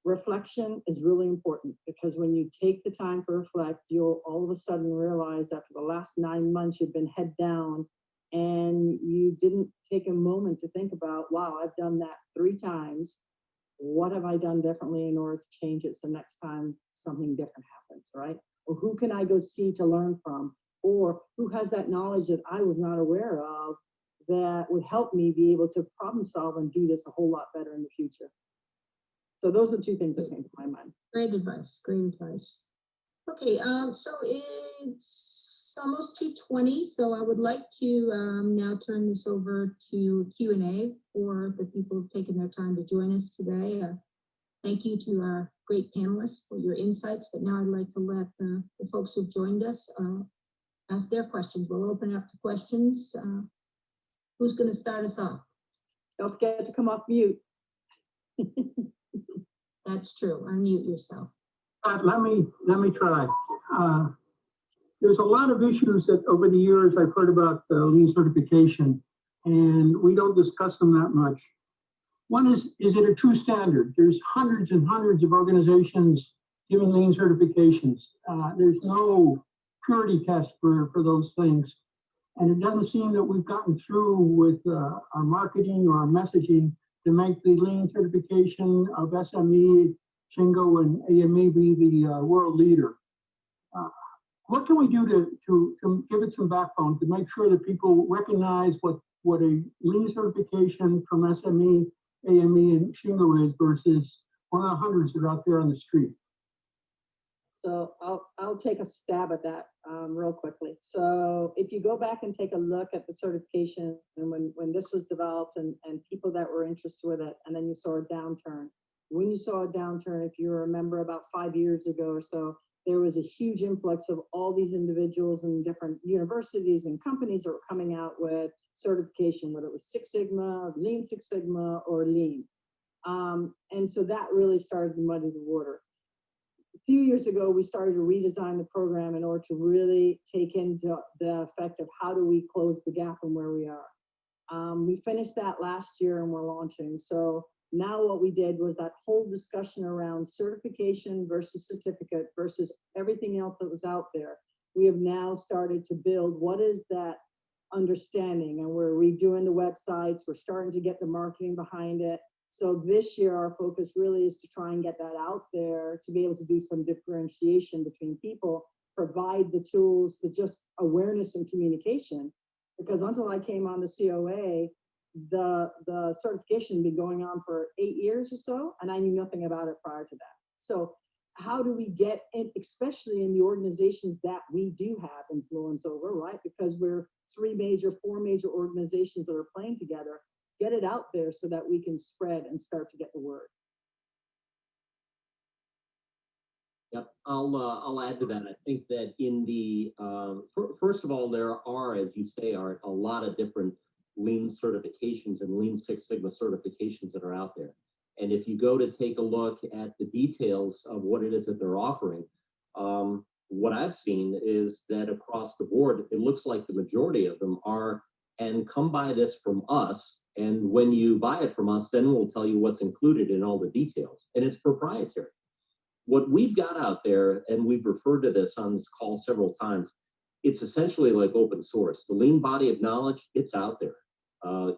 reflection is really important, because when you take the time to reflect, you'll all of a sudden realize that for the last 9 months, you've been head down and you didn't take a moment to think about, wow, I've done that 3 times. What have I done differently in order to change it so next time something different happens, right? Or who can I go see to learn from? Or who has that knowledge that I was not aware of that would help me be able to problem solve and do this a whole lot better in the future? So those are 2 things that came to my mind. Great advice, great advice. Okay, so it's almost 2:20, so I would like to now turn this over to Q&A for the people who've taken their time to join us today. Thank you to our great panelists for your insights, but now I'd like to let the folks who've joined us ask their questions. We'll open up to questions. Who's going to start us off? Don't forget to come off mute. That's true. Unmute yourself. Let me try. There's a lot of issues that over the years I've heard about lean certification, and we don't discuss them that much. One is it a true standard? There's hundreds and hundreds of organizations giving lean certifications. There's no purity test for those things. And it doesn't seem that we've gotten through with our marketing or our messaging to make the lean certification of SME, Shingo, and AME be the world leader. What can we do to give it some backbone to make sure that people recognize what a lean certification from SME, AME, and Shingo is versus one of the hundreds that are out there on the street? So I'll take a stab at that real quickly. So if you go back and take a look at the certification and when this was developed and people that were interested with it, and then you saw a downturn. When you saw a downturn, if you remember about 5 years ago or so, there was a huge influx of all these individuals in different universities and companies that were coming out with certification, whether it was Six Sigma, Lean Six Sigma, or Lean. And so that really started to muddy the water. A few years ago, we started to redesign the program in order to really take into the effect of how do we close the gap from where we are. We finished that last year and we're launching. So now what we did was that whole discussion around certification versus certificate versus everything else that was out there. We have now started to build what is that understanding, and we're redoing the websites. We're starting to get the marketing behind it. So this year, our focus really is to try and get that out there, to be able to do some differentiation between people, provide the tools to just awareness and communication. Because until I came on the COA, the certification had been going on for 8 years or so, and I knew nothing about it prior to that. So how do we get in, especially in the organizations that we do have influence over, right? Because we're 4 major organizations that are playing together, get it out there so that we can spread and start to get the word. Yep, I'll add to that. I think that in the first of all, there are, as you say, Art, a lot of different Lean certifications and Lean Six Sigma certifications that are out there. And if you go to take a look at the details of what it is that they're offering, what I've seen is that across the board, it looks like the majority of them are, and come buy this from us. And when you buy it from us, then we'll tell you what's included in all the details. And it's proprietary. What we've got out there, and we've referred to this on this call several times, it's essentially like open source. The Lean body of knowledge, it's out there.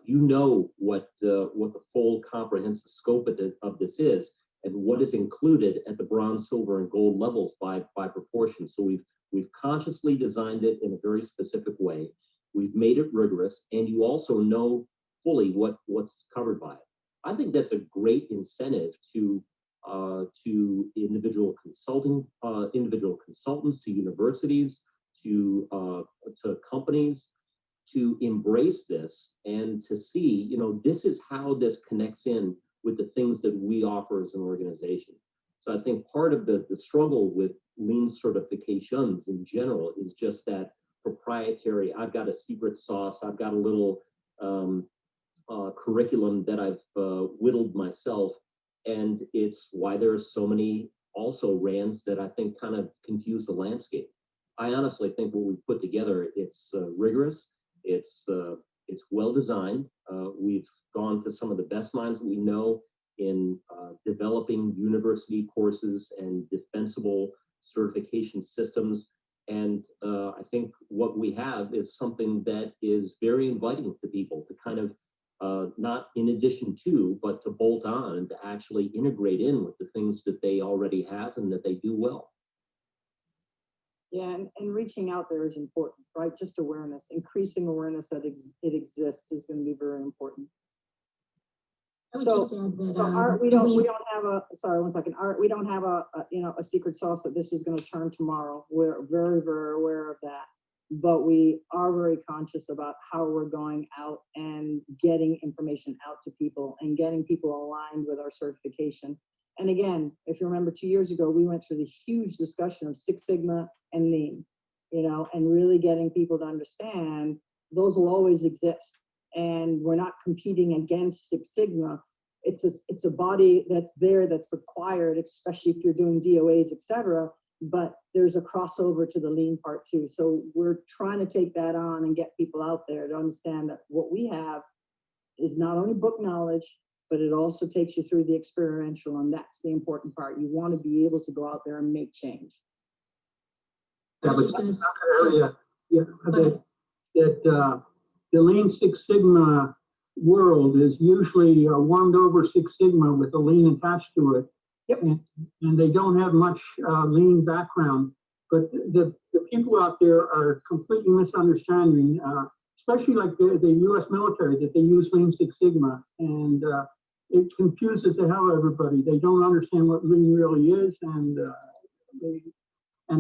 You know what the full comprehensive scope of this is and what is included at the bronze, silver, and gold levels by proportion. So we've consciously designed it in a very specific way. We've made it rigorous, and you also know fully what's covered by it. I think that's a great incentive to individual consultants, to universities, to companies, to embrace this and to see, this is how this connects in with the things that we offer as an organization. So I think part of the struggle with lean certifications in general is just that proprietary, I've got a secret sauce, I've got a little curriculum that I've whittled myself. And it's why there are so many also RANDs that I think kind of confuse the landscape. I honestly think what we've put together, it's rigorous, it's well designed. We've gone to some of the best minds that we know in developing university courses and defensible certification systems. And I think what we have is something that is very inviting to people to kind of not in addition to, but to bolt on and to actually integrate in with the things that they already have and that they do well. Yeah, and reaching out there is important, right? Just awareness, increasing awareness that it exists is going to be very important. I would So, just add that, So Art, we don't have a, sorry, one second. Art, we don't have a secret sauce that this is going to turn tomorrow. We're very, very aware of that. But we are very conscious about how we're going out and getting information out to people and getting people aligned with our certification. And again, if you remember 2 years ago, we went through the huge discussion of Six Sigma and Lean, and really getting people to understand those will always exist. And we're not competing against Six Sigma. It's a body that's there, that's required, especially if you're doing DOAs, et cetera. But there's a crossover to the Lean part too. So we're trying to take that on and get people out there to understand that what we have is not only book knowledge, but it also takes you through the experiential, and that's the important part. You want to be able to go out there and make change. I Yeah, was but just that gonna area, that the Lean Six Sigma world is usually warmed over Six Sigma with a Lean attached to it. Yep. And they don't have much Lean background, but the people out there are completely misunderstanding, especially like the U.S. military, that they use Lean Six Sigma, and it confuses the hell out of everybody. They don't understand what Lean really is, and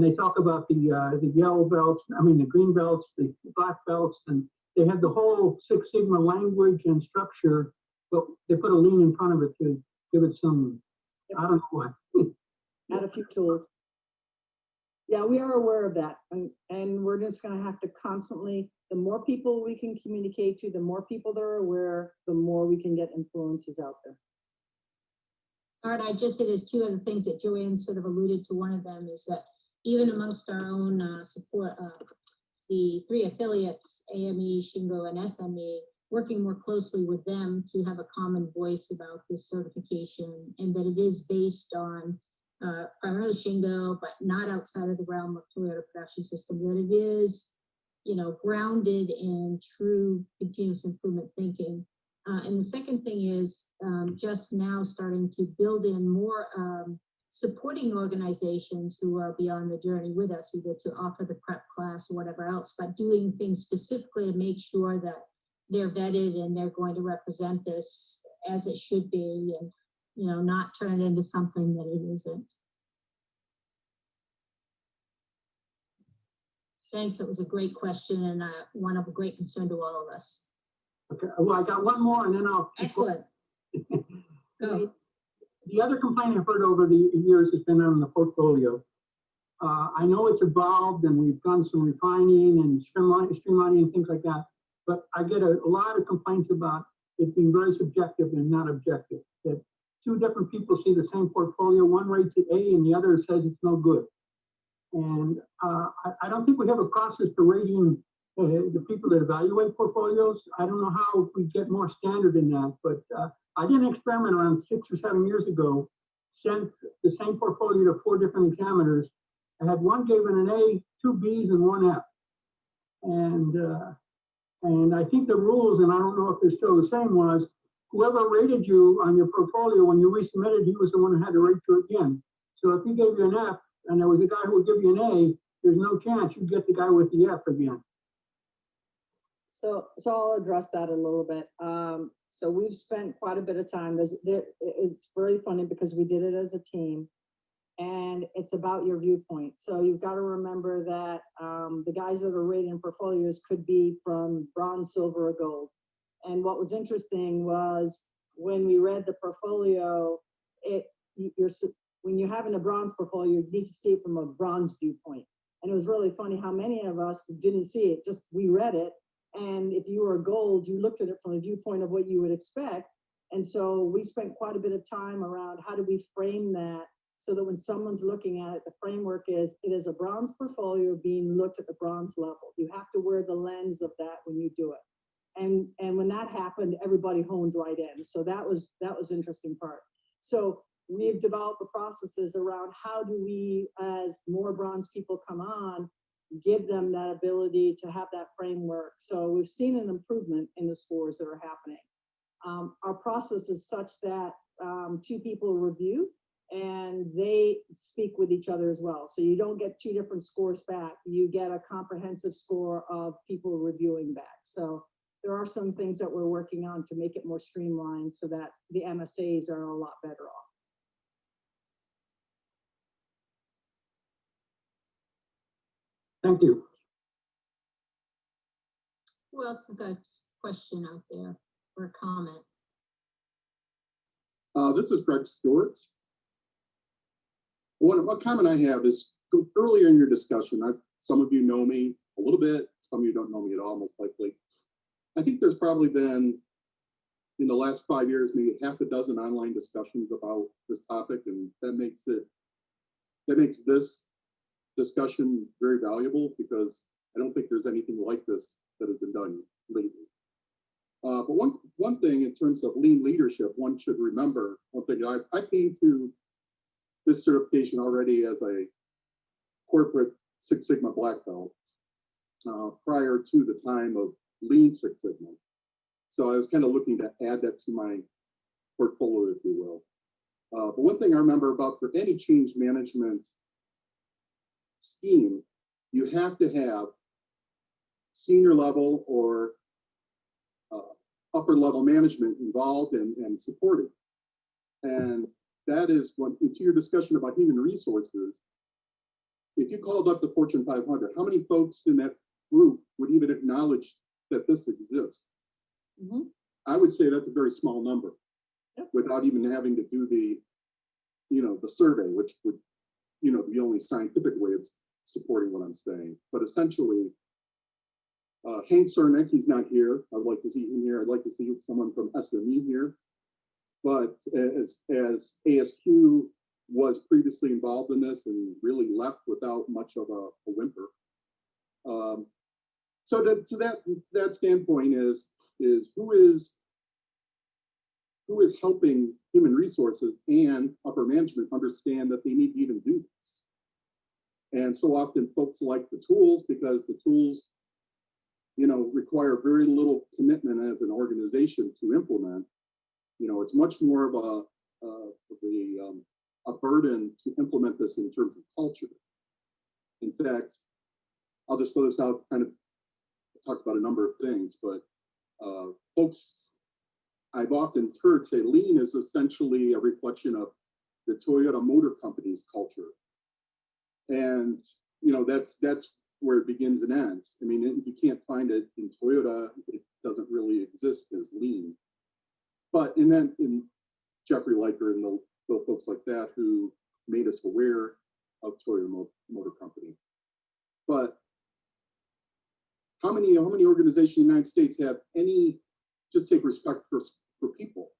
they talk about the yellow belts, the green belts, the black belts, and they have the whole Six Sigma language and structure, but they put a Lean in front of it to give it some, I don't know what. Add a few tools. Yeah, we are aware of that. And we're just going to have to constantly, the more people we can communicate to, the more people that are aware, the more we can get influences out there. Art, I just said there's two other things that Joanne sort of alluded to. One of them is that even amongst our own support, the three affiliates, AME, Shingo, and SME, working more closely with them to have a common voice about this certification, and that it is based on primarily Shingo, but not outside of the realm of Toyota Production System, that it is, grounded in true continuous improvement thinking. And the second thing is just now starting to build in more supporting organizations who are beyond the journey with us, either to offer the prep class or whatever else, but doing things specifically to make sure that they're vetted and they're going to represent this as it should be, and not turn it into something that it isn't. Thanks. It was a great question and one of a great concern to all of us. Okay, well, I got one more, and then I'll. Excellent. Go. The other complaint I've heard over the years has been on the portfolio. I know it's evolved, and we've done some refining and streamlining and things like that. But I get a lot of complaints about it being very subjective and not objective. That two different people see the same portfolio, one rates it A and the other says it's no good. And I don't think we have a process for rating the people that evaluate portfolios. I don't know how we get more standard in that, but I did an experiment around 6 or 7 years ago, sent the same portfolio to 4 different examiners. I had one gave it an A, 2 Bs, and 1 F. And I think the rules, and I don't know if they're still the same, was whoever rated you on your portfolio, when you resubmitted, he was the one who had to rate you again. So if he gave you an F and there was a guy who would give you an A, there's no chance you'd get the guy with the F again. So I'll address that a little bit. So we've spent quite a bit of time. It's very funny because we did it as a team, and it's about your viewpoint. So you've got to remember that the guys that are rating portfolios could be from bronze, silver, or gold. And what was interesting was when we read the portfolio, when you're having a bronze portfolio, you need to see it from a bronze viewpoint. And it was really funny how many of us didn't see it, just we read it. And if you were gold, you looked at it from the viewpoint of what you would expect. And so we spent quite a bit of time around how do we frame that so that when someone's looking at it, the framework is it is a bronze portfolio being looked at the bronze level. You have to wear the lens of that when you do it. And when that happened, everybody honed right in. So that was the interesting part. So we've developed the processes around how do we, as more bronze people come on, give them that ability to have that framework. So we've seen an improvement in the scores that are happening. Our process is such that 2 people review and they speak with each other as well. So you don't get 2 different scores back. You get a comprehensive score of people reviewing back. So there are some things that we're working on to make it more streamlined so that the MSAs are a lot better off. Thank you. Who else has got a question out there or a comment? This is Greg Stewart. One comment I have is earlier in your discussion, some of you know me a little bit, some of you don't know me at all, most likely. I think there's probably been, in the last 5 years, maybe half a dozen online discussions about this topic, and that makes this discussion very valuable because I don't think there's anything like this that has been done lately. But one thing in terms of lean leadership, one should remember, one thing I came to this certification already as a corporate Six Sigma black belt prior to the time of Lean Six Sigma. So I was kind of looking to add that to my portfolio, if you will. But one thing I remember about for any change management scheme, you have to have senior level or upper level management involved and supported. And that is to your discussion about human resources. If you called up the Fortune 500, how many folks in that group would even acknowledge that this exists? Mm-hmm. I would say that's a very small number. Yep. Without even having to do the survey, which would, the only scientific way of supporting what I'm saying. But essentially, Hank Cernick, he's not here. I'd like to see him here. I'd like to see someone from SME here. But as ASQ was previously involved in this and really left without much of a whimper. So to that standpoint is who is helping human resources and upper management understand that they need to even do this. And so often folks like the tools because the tools, require very little commitment as an organization to implement. It's much more of a burden to implement this in terms of culture. In fact, I'll just throw this out, kind of talk about a number of things, but folks I've often heard say lean is essentially a reflection of the Toyota Motor Company's culture. And, that's where it begins and ends. I mean, you can't find it in Toyota. It doesn't really exist as lean. But in Jeffrey Liker and the folks like that who made us aware of Toyota Motor Company. But how many organizations in the United States have any, just take respect for people,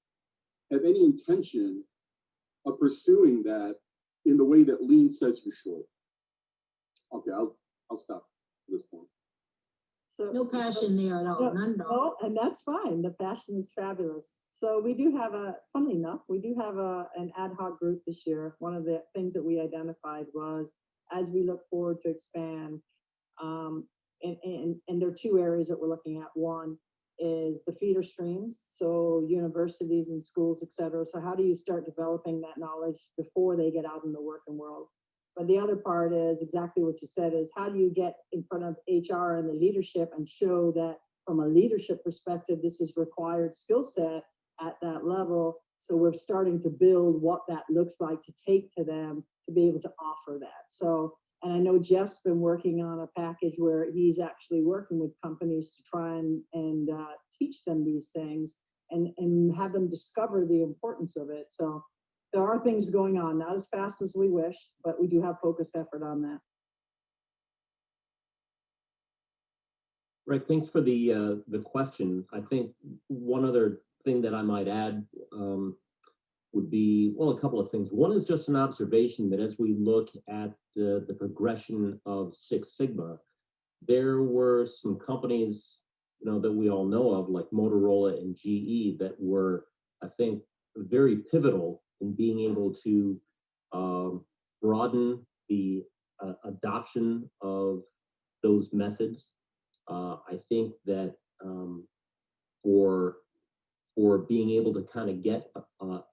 have any intention of pursuing that in the way that lean says you should? Okay, I'll stop at this point. So No passion there at all, none at all. and that's fine. The passion is fabulous. So we do have funnily enough, we do have an ad hoc group this year. One of the things that we identified was as we look forward to expand, and there are 2 areas that we're looking at. One, is the feeder streams, so universities and schools, et cetera. So how do you start developing that knowledge before they get out in the working world? But the other part is exactly what you said, is how do you get in front of HR and the leadership and show that from a leadership perspective, this is required skill set at that level. So we're starting to build what that looks like to take to them to be able to offer that. So, and I know Jeff's been working on a package where he's actually working with companies to try and teach them these things and have them discover the importance of it. So there are things going on, not as fast as we wish, but we do have focused effort on that. Right, thanks for the question. I think one other thing that I might add would be, well, a couple of things. One is just an observation that as we look at the progression of Six Sigma, there were some companies, that we all know of, like Motorola and GE, that were, I think, very pivotal in being able to broaden the adoption of those methods. I think that for being able to kind of get a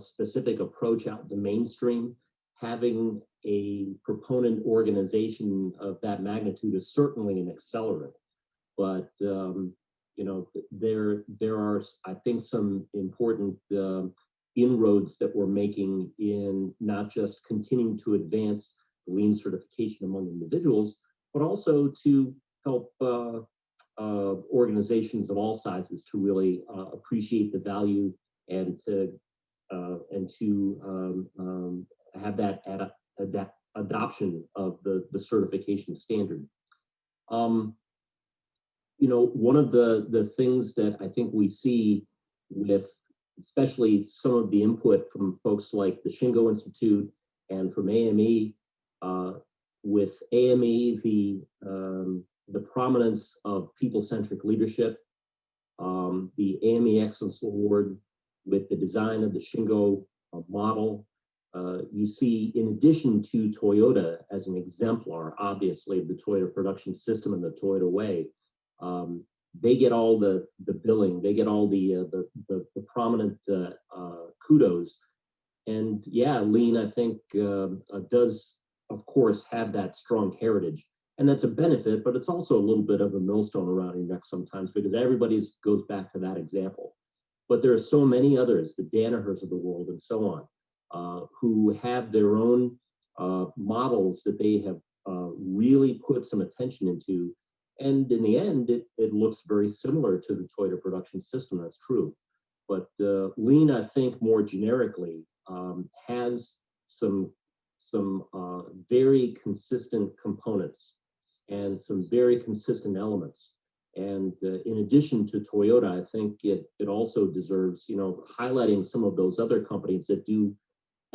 specific approach out in the mainstream, having a proponent organization of that magnitude is certainly an accelerant. But there are, I think, some important inroads that we're making in not just continuing to advance lean certification among individuals, but also to help organizations of all sizes to really appreciate the value and to have that adoption of the certification standard. One of the things that I think we see with especially some of the input from folks like the Shingo Institute and from AME, with AME, the prominence of people-centric leadership, the AME Excellence Award with the design of the Shingo model. You see, in addition to Toyota as an exemplar, obviously, of the Toyota production system and the Toyota way, they get all the billing, they get all the prominent kudos. And yeah, lean, I think, does, of course, have that strong heritage. And that's a benefit, but it's also a little bit of a millstone around your neck sometimes, because everybody goes back to that example. But there are so many others, the Danahers of the world and so on, who have their own models that they have really put some attention into. And in the end, it looks very similar to the Toyota production system, that's true. But lean, I think, more generically, has some very consistent components and some very consistent elements. And in addition to Toyota, I think it also deserves, highlighting some of those other companies that do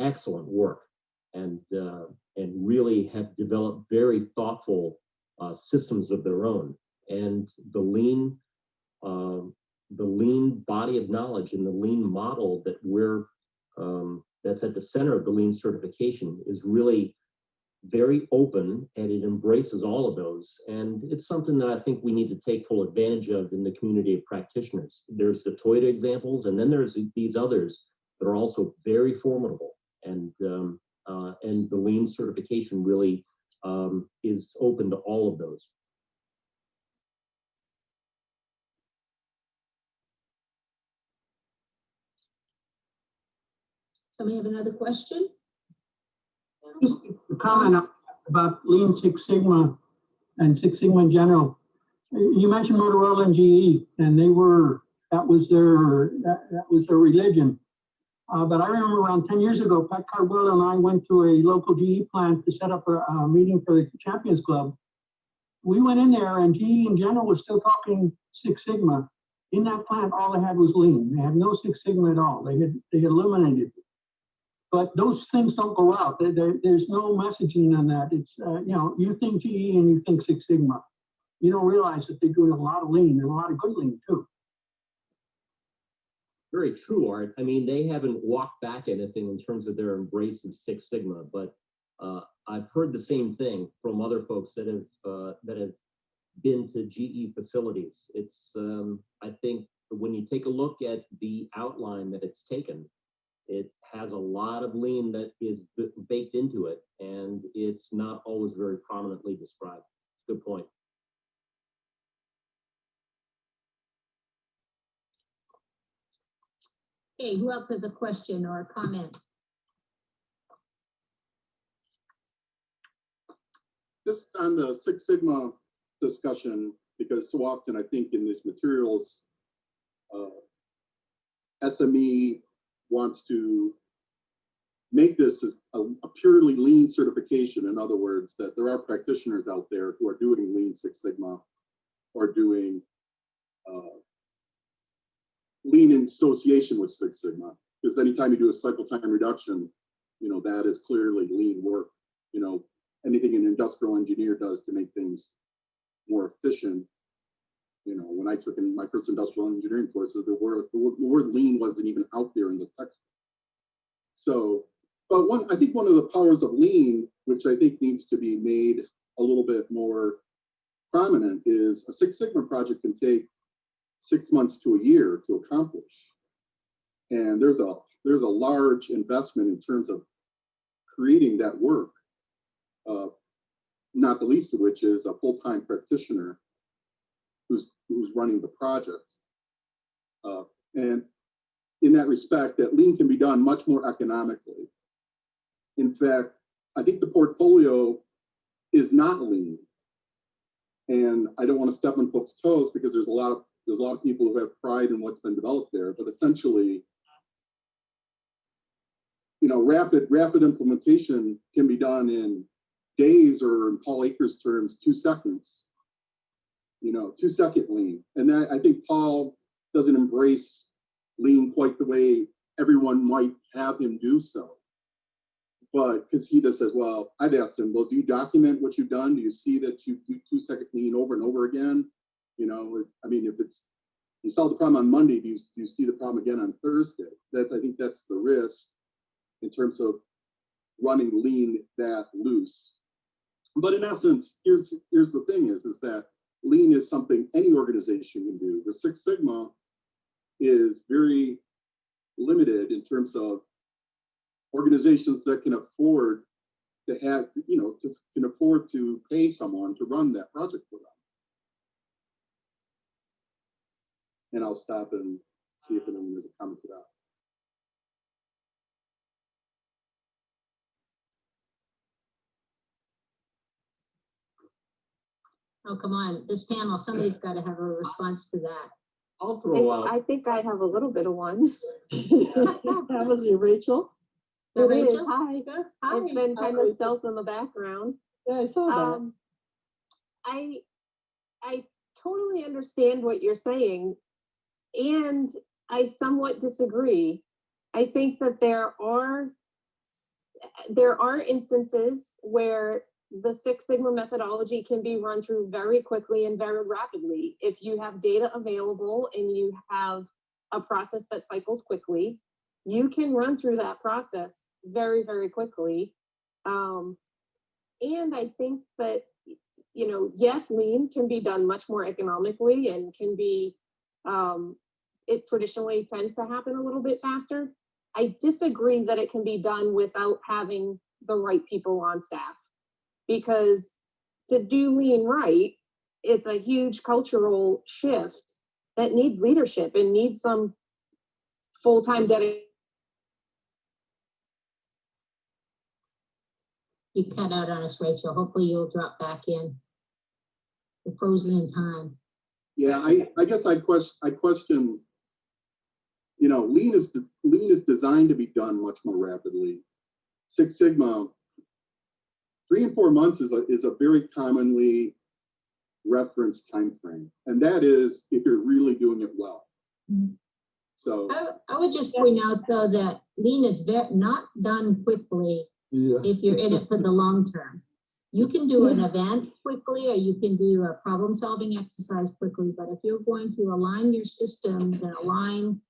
excellent work and really have developed very thoughtful systems of their own. And the lean body of knowledge and the lean model that that's at the center of the lean certification is really very open, and it embraces all of those. And it's something that I think we need to take full advantage of in the community of practitioners. There's the Toyota examples, and then there's these others that are also very formidable. And the lean certification really is open to all of those. Somebody have another question? Just a comment about Lean Six Sigma and Six Sigma in general. You mentioned Motorola and GE, and that was their religion. But I remember around 10 years ago, Pat Cardwell and I went to a local GE plant to set up a meeting for the Champions Club. We went in there, and GE in general was still talking Six Sigma. In that plant, all they had was lean. They had no Six Sigma at all. They had eliminated it. But those things don't go out. There's no messaging on that. It's, you think GE and you think Six Sigma. You don't realize that they're doing a lot of lean and a lot of good lean too. Very true, Art. I mean, they haven't walked back anything in terms of their embrace of Six Sigma, but I've heard the same thing from other folks that have been to GE facilities. It's, I think when you take a look at the outline that it's taken, it has a lot of lean that is baked into it, and it's not always very prominently described. Good point. Okay, who else has a question or a comment? Just on the Six Sigma discussion, because so often I think in these materials, SME wants to make this as a purely lean certification. In other words, that there are practitioners out there who are doing Lean Six Sigma or doing lean in association with Six Sigma. Because anytime you do a cycle time reduction, you know, that is clearly lean work. You know, anything an industrial engineer does to make things more efficient. You know, when I took in my first industrial engineering courses, the word lean wasn't even out there in the text. So, but I think one of the powers of lean, which I think needs to be made a little bit more prominent, is a Six Sigma project can take 6 months to a year to accomplish. And there's a large investment in terms of creating that work, not the least of which is a full-time practitioner who's running the project. And in that respect, that lean can be done much more economically. In fact, I think the portfolio is not lean. And I don't want to step on folks' toes because there's a lot of people who have pride in what's been developed there, but essentially, you know, rapid implementation can be done in days, or in Paul Akers' terms, 2 seconds. You know, 2-second lean. And that, I think Paul doesn't embrace lean quite the way everyone might have him do so. But because he just says, well, I've asked him, well, do you document what you've done? Do you see that you do 2-second lean over and over again? You know, I mean, if it's, you solve the problem on Monday, do you see the problem again on Thursday? I think that's the risk in terms of running lean that loose. But in essence, here's the thing is that lean is something any organization can do. The Six Sigma is very limited in terms of organizations that can afford to have, you know, can afford to pay someone to run that project for them. And I'll stop and see if anyone has a comment to that. Oh, come on, this panel, somebody's got to have a response to that. I'll throw out. I think I have a little bit of one. That was you, Rachel. It is. Rachel? Hi. Hi. It's been kind of Rachel. stealth in the background. Yeah, I saw that. I totally understand what you're saying, and I somewhat disagree. I think that there are instances where the Six Sigma methodology can be run through very quickly and very rapidly. If you have data available and you have a process that cycles quickly, you can run through that process very, very quickly. And I think that, you know, yes, lean can be done much more economically and can be, it traditionally tends to happen a little bit faster. I disagree that it can be done without having the right people on staff, because to do lean right, it's a huge cultural shift that needs leadership and needs some full-time dedication. You cut out on us, Rachel. Hopefully you'll drop back in. You're frozen in time. Yeah, I guess I question, you know, lean is designed to be done much more rapidly. Six Sigma, 3 and 4 months is a very commonly referenced time frame, and that is if you're really doing it well. Mhm. So I would just point out though that lean is not done quickly if you're in it for the long term. You can do an event quickly, or you can do a problem solving exercise quickly, but if you're going to align your systems and align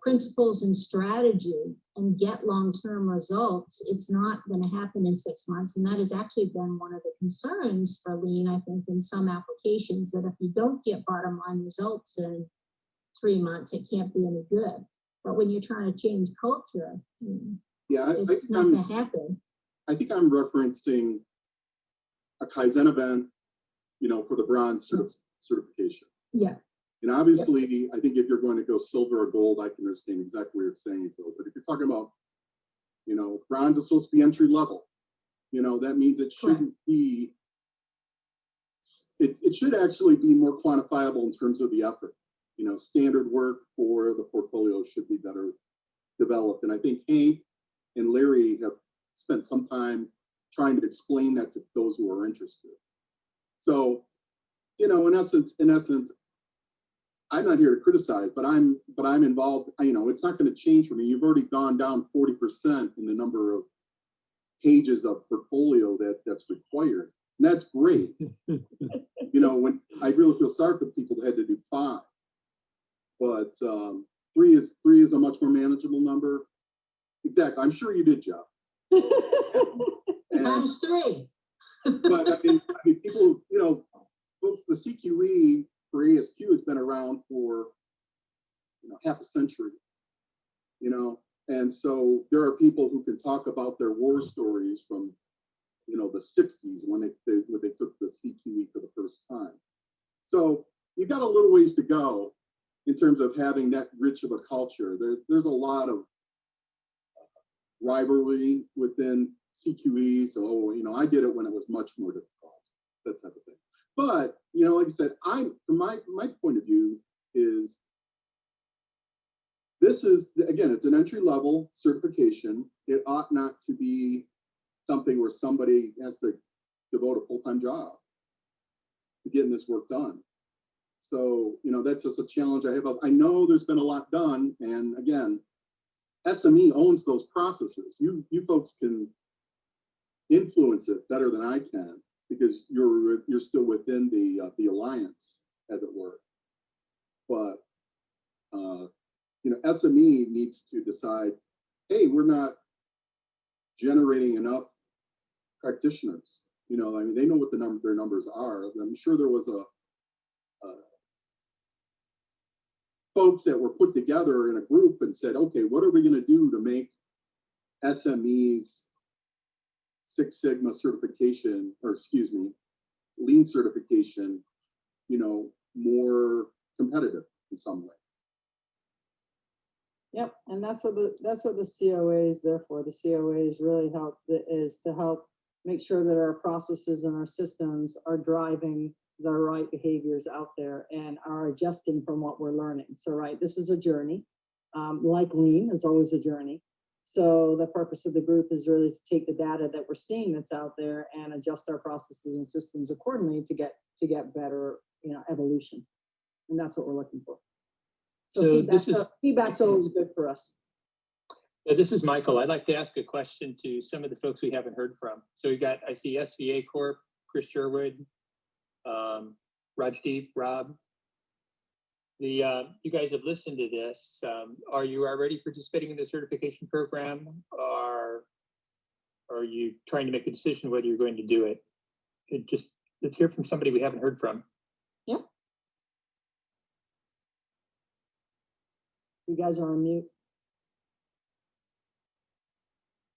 principles and strategy and get long-term results, it's not going to happen in 6 months. And that has actually been one of the concerns for Lean, I think, in some applications, that if you don't get bottom line results in 3 months, it can't be any good. But when you're trying to change culture, Yeah, it's not going to happen. I think I'm referencing a Kaizen event, you know, for the bronze certification. Yeah. And obviously, I think if you're going to go silver or gold, I can understand exactly what you're saying. So, but if you're talking about, you know, bronze is supposed to be entry level, you know, that means it shouldn't be, it should actually be more quantifiable in terms of the effort. You know, standard work for the portfolio should be better developed. And I think Hank and Larry have spent some time trying to explain that to those who are interested. So, you know, in essence, I'm not here to criticize, but I'm involved. You know, it's not going to change for me. You've already gone down 40% in the number of pages of portfolio that's required, and that's great. You know, when I really feel sorry for people that had to do 5, but 3 is a much more manageable number. Exactly. I'm sure you did, Jeff. Times 3. But I mean, people, you know, folks, the CQE for ASQ has been around for, you know, half a century, you know, and so there are people who can talk about their war stories from, you know, the 60s when they took the CQE for the first time. So you've got a little ways to go in terms of having that rich of a culture. There's a lot of rivalry within CQE. So, you know, I did it when it was much more difficult, that type of thing. But, you know, like I said, from my point of view is, this is, again, it's an entry level certification. It ought not to be something where somebody has to devote a full-time job to getting this work done. So, you know, that's just a challenge I have. I know there's been a lot done. And again, SME owns those processes. You folks can influence it better than I can, because you're still within the alliance, as it were. But you know, SME needs to decide, hey, we're not generating enough practitioners. You know, I mean, they know what their numbers are. I'm sure there was folks that were put together in a group and said, okay, what are we going to do to make SMEs Six Sigma certification, or excuse me, Lean certification, you know, more competitive in some way. Yep, and that's what the COA is there for. The COA is really to help make sure that our processes and our systems are driving the right behaviors out there and are adjusting from what we're learning. So, right, this is a journey. Like Lean is always a journey. So the purpose of the group is really to take the data that we're seeing that's out there and adjust our processes and systems accordingly to get better, you know, evolution. And that's what we're looking for. So feedback's always good for us. This is Michael. I'd like to ask a question to some of the folks we haven't heard from. So I see SVA Corp, Chris Sherwood, Rajdeep, Rob. You guys have listened to this. Are you already participating in the certification program, or are you trying to make a decision whether you're going to do it? Let's hear from somebody we haven't heard from. Yep. You guys are on mute.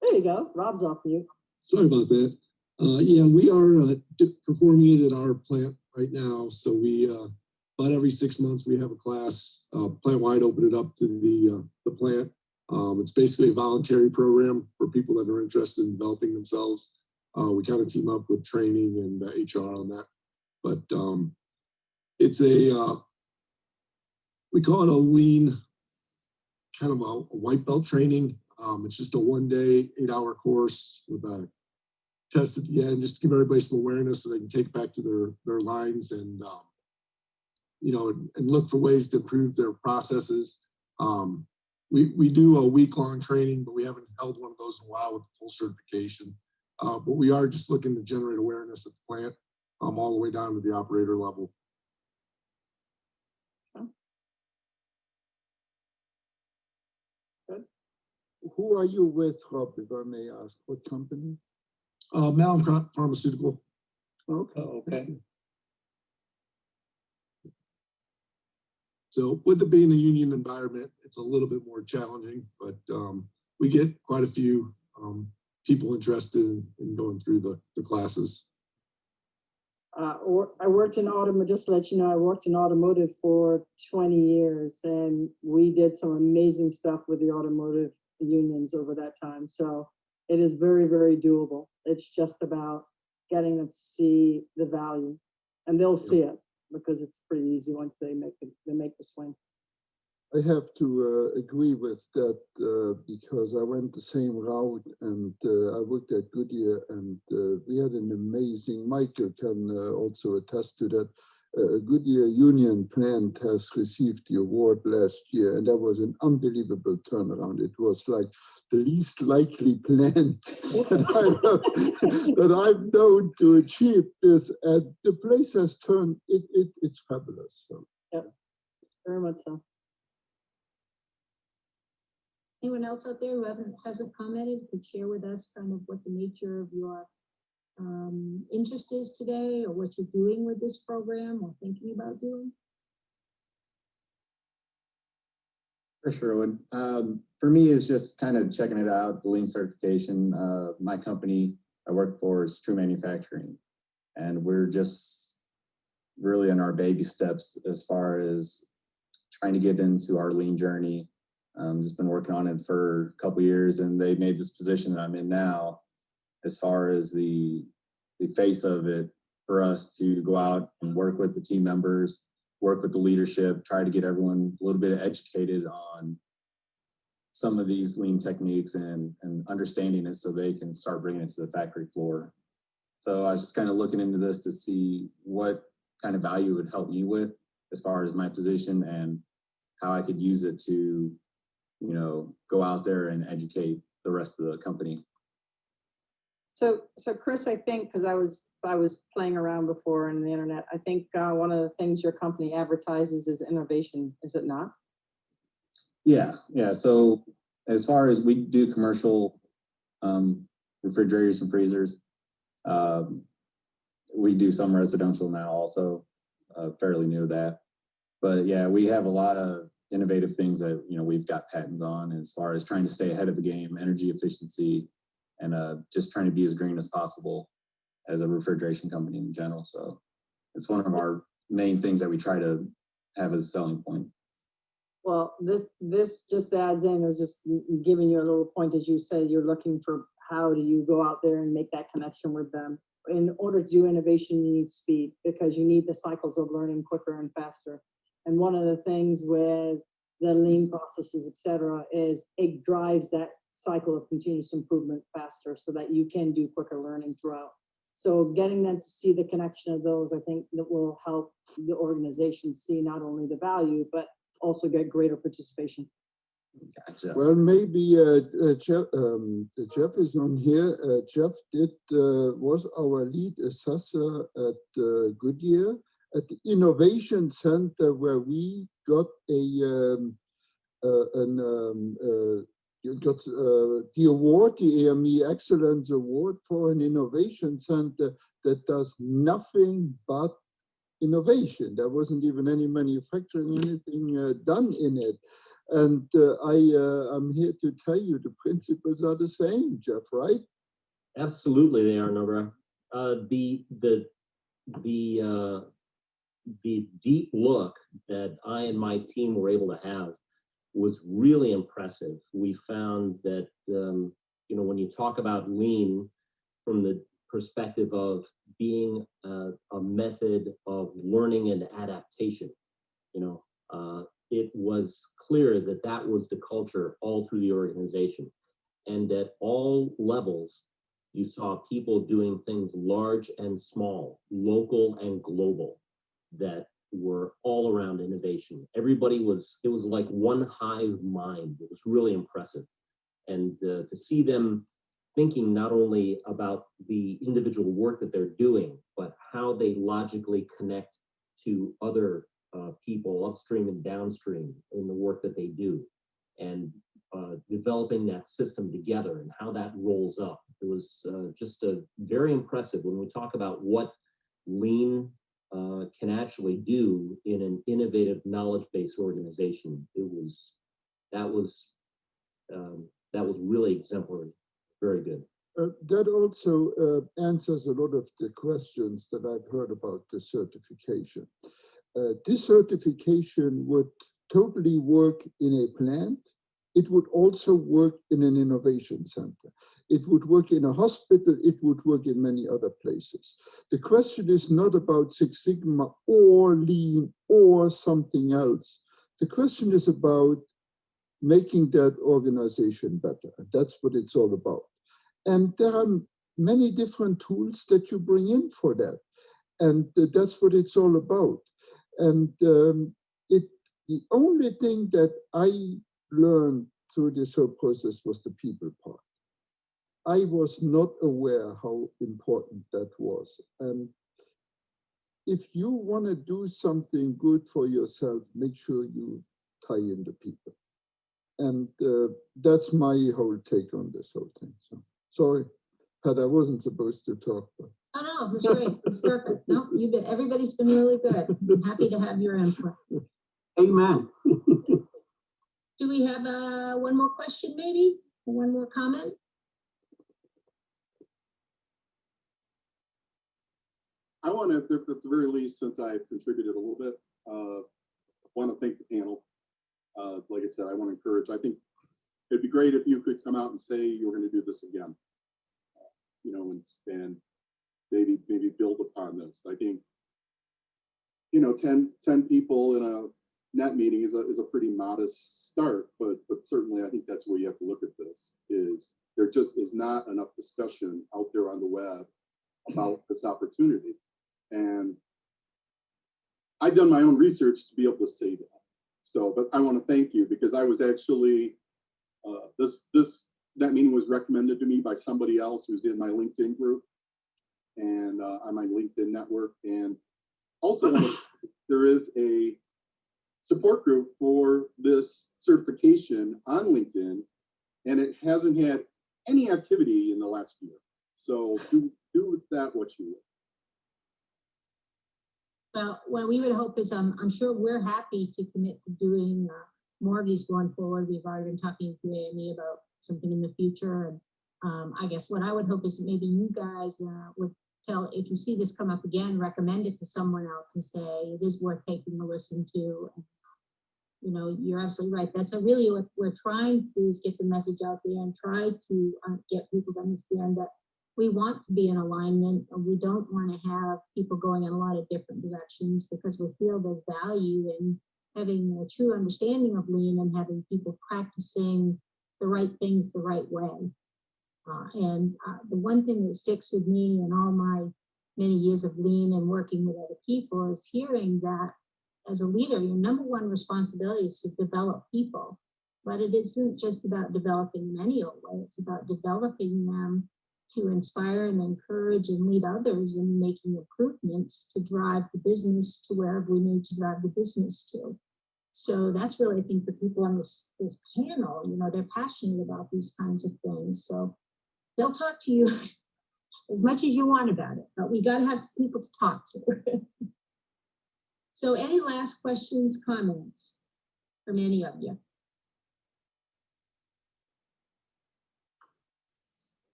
There you go. Rob's off mute. Sorry about that. Yeah, we are performing it at our plant right now. So we about every 6 months we have a class, plant-wide, open it up to the plant. It's basically a voluntary program for people that are interested in developing themselves. We kind of team up with training and HR on that. But it's we call it a Lean, kind of a white belt training. It's just a 1-day, 8-hour course with a test at the end, just to give everybody some awareness so they can take it back to their lines and, you know, and look for ways to improve their processes. We do a week-long training, but we haven't held one of those in a while with the full certification. But we are just looking to generate awareness at the plant, all the way down to the operator level. Who are you with, Rob, if I may ask? What company? Mallinckrodt Pharmaceutical. Okay. Oh, okay. So with it being a union environment, it's a little bit more challenging, but we get quite a few people interested in going through the classes. I worked in automotive, just to let you know, I worked in automotive for 20 years and we did some amazing stuff with the automotive unions over that time. So it is very, very doable. It's just about getting them to see the value, and they'll see it because it's pretty easy once they make the swing. I have to agree with that because I went the same route and I worked at Goodyear and we had an amazing, Michael can also attest to that. Goodyear Union plant has received the award last year and that was an unbelievable turnaround. It was like the least likely plant that I've known to achieve this, and the place has turned, it's fabulous. So. Yep, very much so. Anyone else out there who hasn't commented could share with us kind of what the nature of your interest is today, or what you're doing with this program or thinking about doing? For sure. For me, is just kind of checking it out, the lean certification. My company I work for is True Manufacturing, and we're just really in our baby steps as far as trying to get into our lean journey. Just been working on it for a couple of years, and they made this position that I'm in now as far as the face of it for us to go out and work with the team members, work with the leadership, try to get everyone a little bit educated on some of these lean techniques and understanding it so they can start bringing it to the factory floor. So I was just kind of looking into this to see what kind of value it would help me with as far as my position and how I could use it to, you know, go out there and educate the rest of the company. So Chris, I think, because I was playing around before on the internet, I think one of the things your company advertises is innovation, is it not? Yeah. So as far as we do commercial refrigerators and freezers, we do some residential now also, fairly new to that. But yeah, we have a lot of innovative things that, you know, we've got patents on as far as trying to stay ahead of the game, energy efficiency, and just trying to be as green as possible as a refrigeration company in general. So it's one of our main things that we try to have as a selling point. Well, this just adds in, I was just giving you a little point, as you said, you're looking for how do you go out there and make that connection with them. In order to do innovation, you need speed because you need the cycles of learning quicker and faster. And one of the things with the lean processes, et cetera, is it drives that cycle of continuous improvement faster so that you can do quicker learning throughout. So getting them to see the connection of those, I think that will help the organization see not only the value, but also get greater participation. Gotcha. Well, maybe Jeff is on here. Jeff was our lead assessor at Goodyear at the Innovation Center, where we got the award, the AME Excellence Award for an innovation center that does nothing but innovation. There wasn't even any manufacturing, anything done in it. And I'm here to tell you the principles are the same, Jeff, right? Absolutely, they are, Nora. The deep look that I and my team were able to have was really impressive. We found that, you know, when you talk about lean from the perspective of being a method of learning and adaptation, you know, it was clear that that was the culture all through the organization. And at all levels, you saw people doing things large and small, local and global, that were all around innovation. Everybody was, it was like one hive mind. It was really impressive. And to see them thinking not only about the individual work that they're doing, but how they logically connect to other people upstream and downstream in the work that they do. And developing that system together and how that rolls up. It was just very impressive when we talk about what Lean can actually do in an innovative knowledge-based organization. That was really exemplary. Very good. That also answers a lot of the questions that I've heard about the certification. This certification would totally work in a plant. It would also work in an innovation center. It would work in a hospital. It would work in many other places. The question is not about Six Sigma or Lean or something else. The question is about making that organization better. That's what it's all about. And there are many different tools that you bring in for that. And that's what it's all about. And the only thing that I learned through this whole process was the people part. I was not aware how important that was. And if you want to do something good for yourself, make sure you tie in the people. And that's my whole take on this whole thing. So sorry, Pat, I wasn't supposed to talk. But. Oh, no, it's great. It's perfect. No, everybody's been really good. I'm happy to have your input. Amen. Do we have one more question, maybe? Or one more comment? I want to, at the very least, since I've contributed a little bit, want to thank the panel. Like I said, I want to encourage. I think it'd be great if you could come out and say you're going to do this again. You know, and maybe build upon this. I think, you know, 10 people in a net meeting is a pretty modest start, but certainly I think that's where you have to look at this. Is there just is not enough discussion out there on the web about this opportunity. And I've done my own research to be able to say that. So, but I want to thank you because I was actually, that meeting was recommended to me by somebody else who's in my LinkedIn group and on my LinkedIn network. And also there is a support group for this certification on LinkedIn, and it hasn't had any activity in the last year. So do with that what you will. Well, what we would hope is, I'm sure we're happy to commit to doing more of these going forward. We've already been talking to AME about something in the future. And I guess what I would hope is maybe you guys would tell, if you see this come up again, recommend it to someone else and say, it is worth taking a listen to. You know, you're absolutely right. That's really what we're trying to do, is get the message out there and try to get people to understand that we want to be in alignment, and we don't want to have people going in a lot of different directions, because we feel the value in having a true understanding of Lean and having people practicing the right things the right way. The one thing that sticks with me in all my many years of Lean and working with other people is hearing that as a leader, your number one responsibility is to develop people. But it isn't just about developing them any old way. It's about developing them to inspire and encourage and lead others in making improvements to drive the business to wherever we need to drive the business to. So that's really, I think, the people on this panel, you know, they're passionate about these kinds of things. So they'll talk to you as much as you want about it, but we got to have people to talk to. So any last questions, comments from any of you?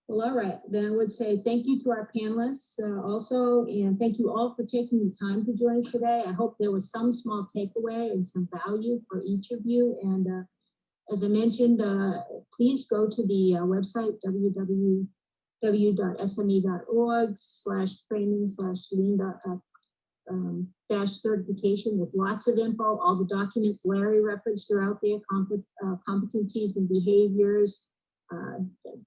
Well, all right, then I would say thank you to our panelists also, and thank you all for taking the time to join us today. I hope there was some small takeaway and some value for each of you. And as I mentioned, please go to the website, www.sme.org/training/lean-certification. With lots of info. All the documents Larry referenced are out there, competencies and behaviors,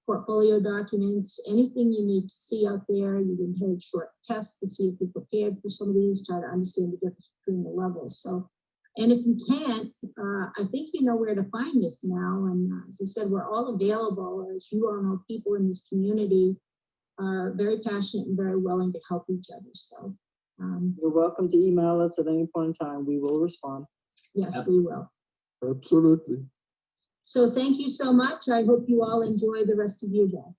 portfolio documents, anything you need to see out there. You can take short tests to see if you're prepared for some of these, try to understand the difference between the levels. So, and if you can't, I think you know where to find us now. And as I said, we're all available. As you all know, people in this community are very passionate and very willing to help each other. So you're welcome to email us at any point in time. We will respond. Yes, we will. Absolutely. So thank you so much. I hope you all enjoy the rest of your day.